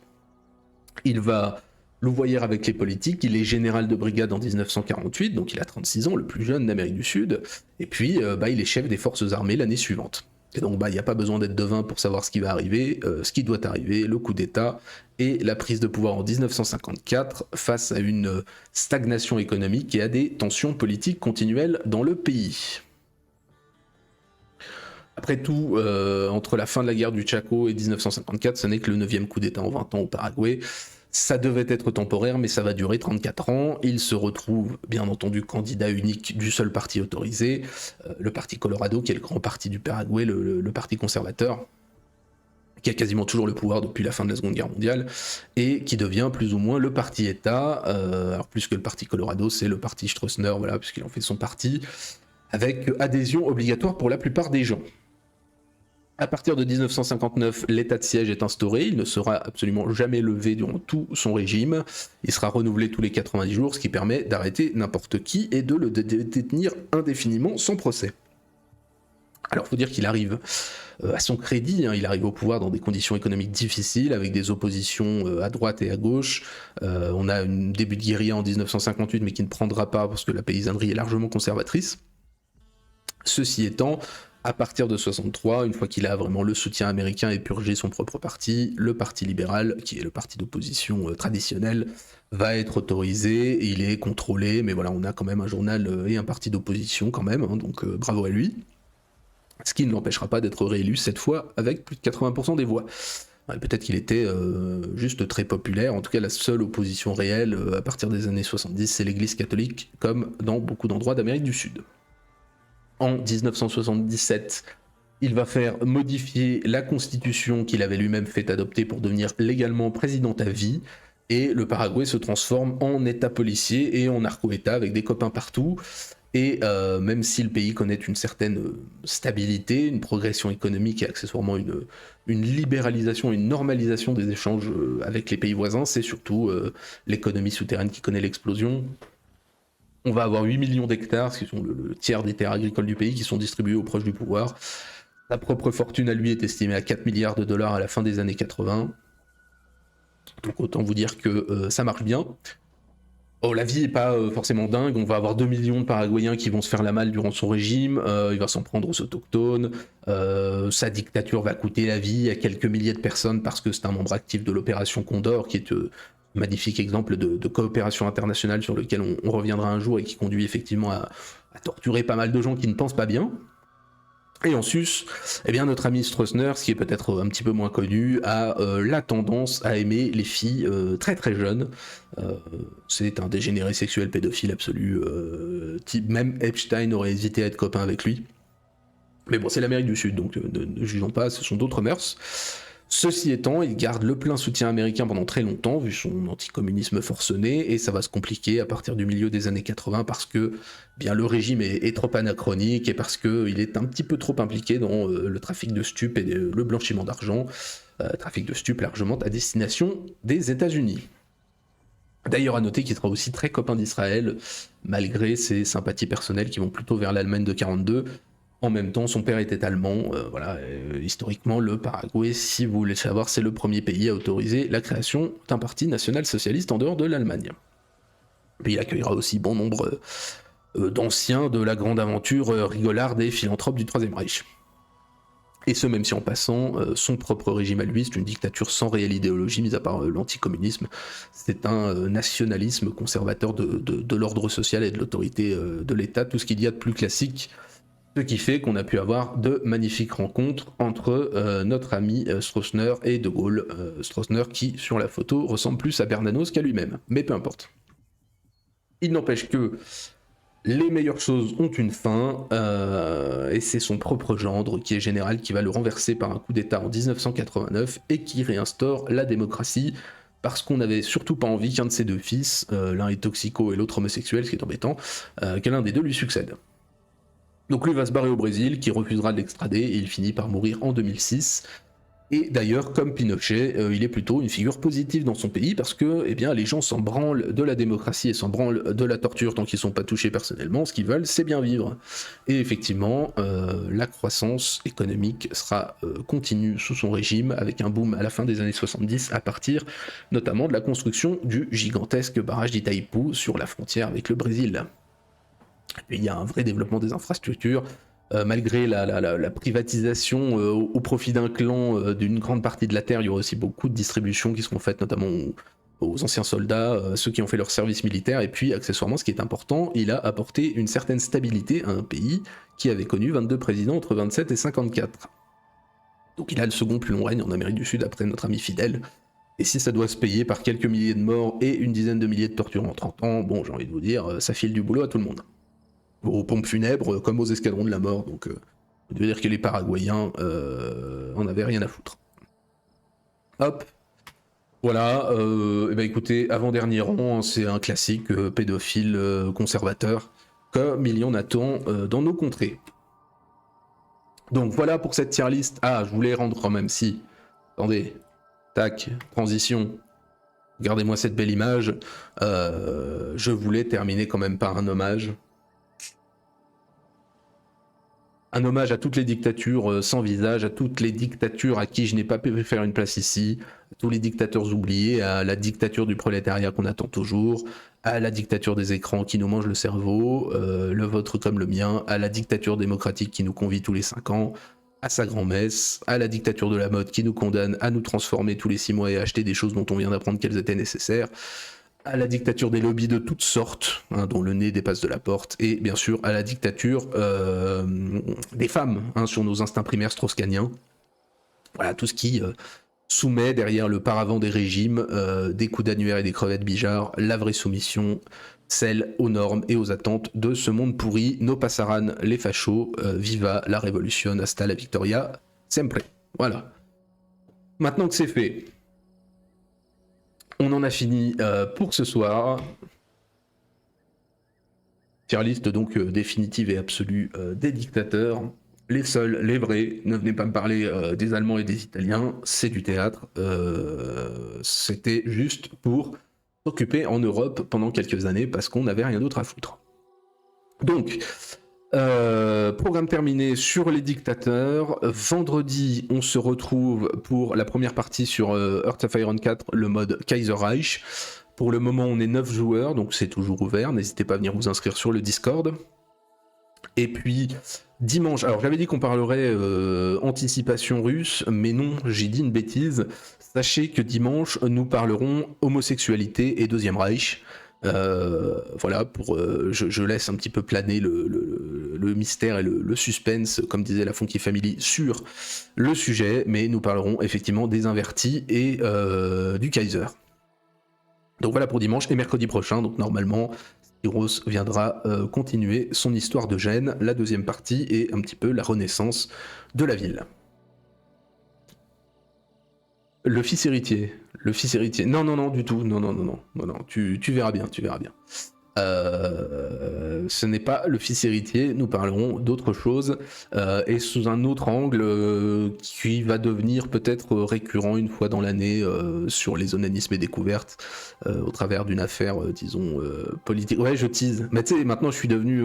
Il va louvoyer avec les politiques, il est général de brigade en 1948, donc il a 36 ans, le plus jeune d'Amérique du Sud, et puis il est chef des forces armées l'année suivante. Et donc il n'y a pas besoin d'être devin pour savoir ce qui va arriver, ce qui doit arriver, le coup d'État et la prise de pouvoir en 1954 face à une stagnation économique et à des tensions politiques continuelles dans le pays. Après tout, entre la fin de la guerre du Chaco et 1954, ce n'est que le 9e coup d'État en 20 ans au Paraguay. Ça devait être temporaire, mais ça va durer 34 ans. Il se retrouve, bien entendu, candidat unique du seul parti autorisé, le parti Colorado, qui est le grand parti du Paraguay, le parti conservateur, qui a quasiment toujours le pouvoir depuis la fin de la Seconde Guerre mondiale, et qui devient plus ou moins le parti État. Alors plus que le parti Colorado, c'est le parti Stroessner, voilà, puisqu'il en fait son parti, avec adhésion obligatoire pour la plupart des gens. À partir de 1959, l'état de siège est instauré, il ne sera absolument jamais levé durant tout son régime, il sera renouvelé tous les 90 jours, ce qui permet d'arrêter n'importe qui et de le détenir indéfiniment sans procès. Alors il faut dire qu'il arrive à son crédit, il arrive au pouvoir dans des conditions économiques difficiles, avec des oppositions à droite et à gauche. On a un début de guérilla en 1958, mais qui ne prendra pas parce que la paysannerie est largement conservatrice. Ceci étant, à partir de 63, une fois qu'il a vraiment le soutien américain et purgé son propre parti, le Parti libéral, qui est le parti d'opposition traditionnel, va être autorisé, il est contrôlé, mais voilà, on a quand même un journal et un parti d'opposition quand même, donc bravo à lui. Ce qui ne l'empêchera pas d'être réélu cette fois avec plus de 80% des voix. Peut-être qu'il était juste très populaire, en tout cas la seule opposition réelle à partir des années 70, c'est l'Église catholique, comme dans beaucoup d'endroits d'Amérique du Sud. En 1977, il va faire modifier la constitution qu'il avait lui-même fait adopter pour devenir légalement président à vie, et le Paraguay se transforme en état policier et en narco-état avec des copains partout. Et même si le pays connaît une certaine stabilité, une progression économique et accessoirement une libéralisation, une normalisation des échanges avec les pays voisins, c'est surtout l'économie souterraine qui connaît l'explosion. On va avoir 8 millions d'hectares, ce qui sont le tiers des terres agricoles du pays, qui sont distribués aux proches du pouvoir. Sa propre fortune à lui est estimée à 4 milliards de dollars à la fin des années 80. Donc autant vous dire que ça marche bien. Oh, la vie n'est pas forcément dingue, on va avoir 2 millions de Paraguayens qui vont se faire la malle durant son régime, il va s'en prendre aux autochtones, sa dictature va coûter la vie à quelques milliers de personnes parce que c'est un membre actif de l'opération Condor, qui est un magnifique exemple de coopération internationale sur lequel on reviendra un jour et qui conduit effectivement à torturer pas mal de gens qui ne pensent pas bien. Et en sus, eh bien notre ami Stroessner, ce qui est peut-être un petit peu moins connu, a la tendance à aimer les filles très très jeunes. C'est un dégénéré sexuel pédophile absolu. Même Epstein aurait hésité à être copain avec lui. Mais bon, c'est l'Amérique du Sud, donc ne jugeons pas, ce sont d'autres mœurs. Ceci étant, il garde le plein soutien américain pendant très longtemps, vu son anticommunisme forcené, et ça va se compliquer à partir du milieu des années 80 parce que bien, le régime est trop anachronique et parce qu'il est un petit peu trop impliqué dans le trafic de stupes et le blanchiment d'argent, trafic de stupes largement à destination des États-Unis. D'ailleurs, à noter qu'il sera aussi très copain d'Israël, malgré ses sympathies personnelles qui vont plutôt vers l'Allemagne de 42. En même temps, son père était allemand. Historiquement, le Paraguay, si vous voulez savoir, c'est le premier pays à autoriser la création d'un parti national-socialiste en dehors de l'Allemagne. Puis il accueillera aussi bon nombre d'anciens de la grande aventure rigolarde et philanthrope du Troisième Reich. Et ce, même si en passant, son propre régime à lui, c'est une dictature sans réelle idéologie, mis à part l'anticommunisme. C'est un nationalisme conservateur de l'ordre social et de l'autorité de l'État, tout ce qu'il y a de plus classique. Ce qui fait qu'on a pu avoir de magnifiques rencontres entre notre ami Stroessner et De Gaulle. Stroessner qui, sur la photo, ressemble plus à Bernanos qu'à lui-même. Mais peu importe. Il n'empêche que les meilleures choses ont une fin, et c'est son propre gendre, qui est général, qui va le renverser par un coup d'état en 1989 et qui réinstaure la démocratie, parce qu'on n'avait surtout pas envie qu'un de ses deux fils, l'un est toxico et l'autre homosexuel, ce qui est embêtant, que l'un des deux lui succède. Donc lui va se barrer au Brésil, qui refusera de l'extrader, et il finit par mourir en 2006. Et d'ailleurs, comme Pinochet, il est plutôt une figure positive dans son pays, parce que eh bien, les gens s'en branlent de la démocratie et s'en branlent de la torture tant qu'ils ne sont pas touchés personnellement. Ce qu'ils veulent, c'est bien vivre. Et effectivement, la croissance économique sera continue sous son régime, avec un boom à la fin des années 70, à partir notamment de la construction du gigantesque barrage d'Itaipú sur la frontière avec le Brésil. Et il y a un vrai développement des infrastructures, malgré la privatisation au profit d'un clan d'une grande partie de la terre. Il y aura aussi beaucoup de distributions qui seront faites notamment aux anciens soldats, ceux qui ont fait leur service militaire, et puis accessoirement, ce qui est important, il a apporté une certaine stabilité à un pays qui avait connu 22 présidents entre 27 et 54. Donc il a le second plus long règne en Amérique du Sud après notre ami Fidel. Et si ça doit se payer par quelques milliers de morts et une dizaine de milliers de tortures en 30 ans, bon, j'ai envie de vous dire, ça file du boulot à tout le monde. Aux pompes funèbres comme aux escadrons de la mort, donc vous devez dire que les Paraguayens en avaient rien à foutre. Hop, voilà, et ben écoutez, avant-dernier rang, c'est un classique pédophile conservateur, comme il y en a tant dans nos contrées. Donc voilà pour cette tier list. Ah, je voulais rendre quand même, si. Attendez. Tac, transition. Regardez-moi cette belle image. Je voulais terminer quand même par un hommage. Un hommage à toutes les dictatures sans visage, à toutes les dictatures à qui je n'ai pas pu faire une place ici, à tous les dictateurs oubliés, à la dictature du prolétariat qu'on attend toujours, à la dictature des écrans qui nous mange le cerveau, le vôtre comme le mien, à la dictature démocratique qui nous convie tous les 5 ans, à sa grand-messe, à la dictature de la mode qui nous condamne à nous transformer tous les 6 mois et à acheter des choses dont on vient d'apprendre qu'elles étaient nécessaires, à la dictature des lobbies de toutes sortes, hein, dont le nez dépasse de la porte, et bien sûr à la dictature des femmes, hein, sur nos instincts primaires strauss-kahniens. Voilà, tout ce qui soumet derrière le paravent des régimes, des coups d'annuaire et des crevettes Bijard, la vraie soumission, celle aux normes et aux attentes de ce monde pourri. No pasaran les fachos, viva la révolution, hasta la victoria, sempre. Voilà. Maintenant que c'est fait, on en a fini pour ce soir. Tier liste donc définitive et absolue des dictateurs. Les seuls, les vrais, ne venez pas me parler des Allemands et des Italiens, c'est du théâtre. C'était juste pour s'occuper en Europe pendant quelques années parce qu'on n'avait rien d'autre à foutre. Donc, programme terminé sur les dictateurs. Vendredi, on se retrouve pour la première partie sur Hearts of Iron 4, le mode Kaiserreich. Pour le moment, on est 9 joueurs, donc c'est toujours ouvert. N'hésitez pas à venir vous inscrire sur le Discord. Et puis, dimanche, alors j'avais dit qu'on parlerait anticipation russe, mais non, j'ai dit une bêtise. Sachez que dimanche, nous parlerons homosexualité et Deuxième Reich. Voilà, je laisse un petit peu planer le mystère et le suspense, comme disait la Funky Family, sur le sujet, mais nous parlerons effectivement des invertis et du Kaiser. Donc voilà pour dimanche et mercredi prochain, donc normalement, Styros viendra continuer son histoire de Gênes, la deuxième partie et un petit peu la renaissance de la ville. Le fils héritier. Non, du tout. Non. Tu verras bien. Ce n'est pas le fils héritier, nous parlerons d'autre chose et sous un autre angle qui va devenir peut-être récurrent une fois dans l'année sur les onanismes et découvertes au travers d'une affaire, disons, politique. Ouais, je tease. Mais tu sais, maintenant je suis devenu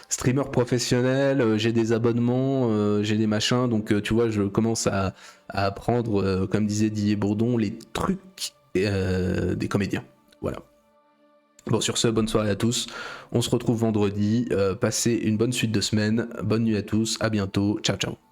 streamer professionnel, j'ai des abonnements, j'ai des machins, donc tu vois, je commence à apprendre, comme disait Didier Bourdon, les trucs des comédiens. Voilà. Bon, sur ce, bonne soirée à tous. On se retrouve vendredi. Passez une bonne suite de semaine. Bonne nuit à tous. À bientôt. Ciao, ciao.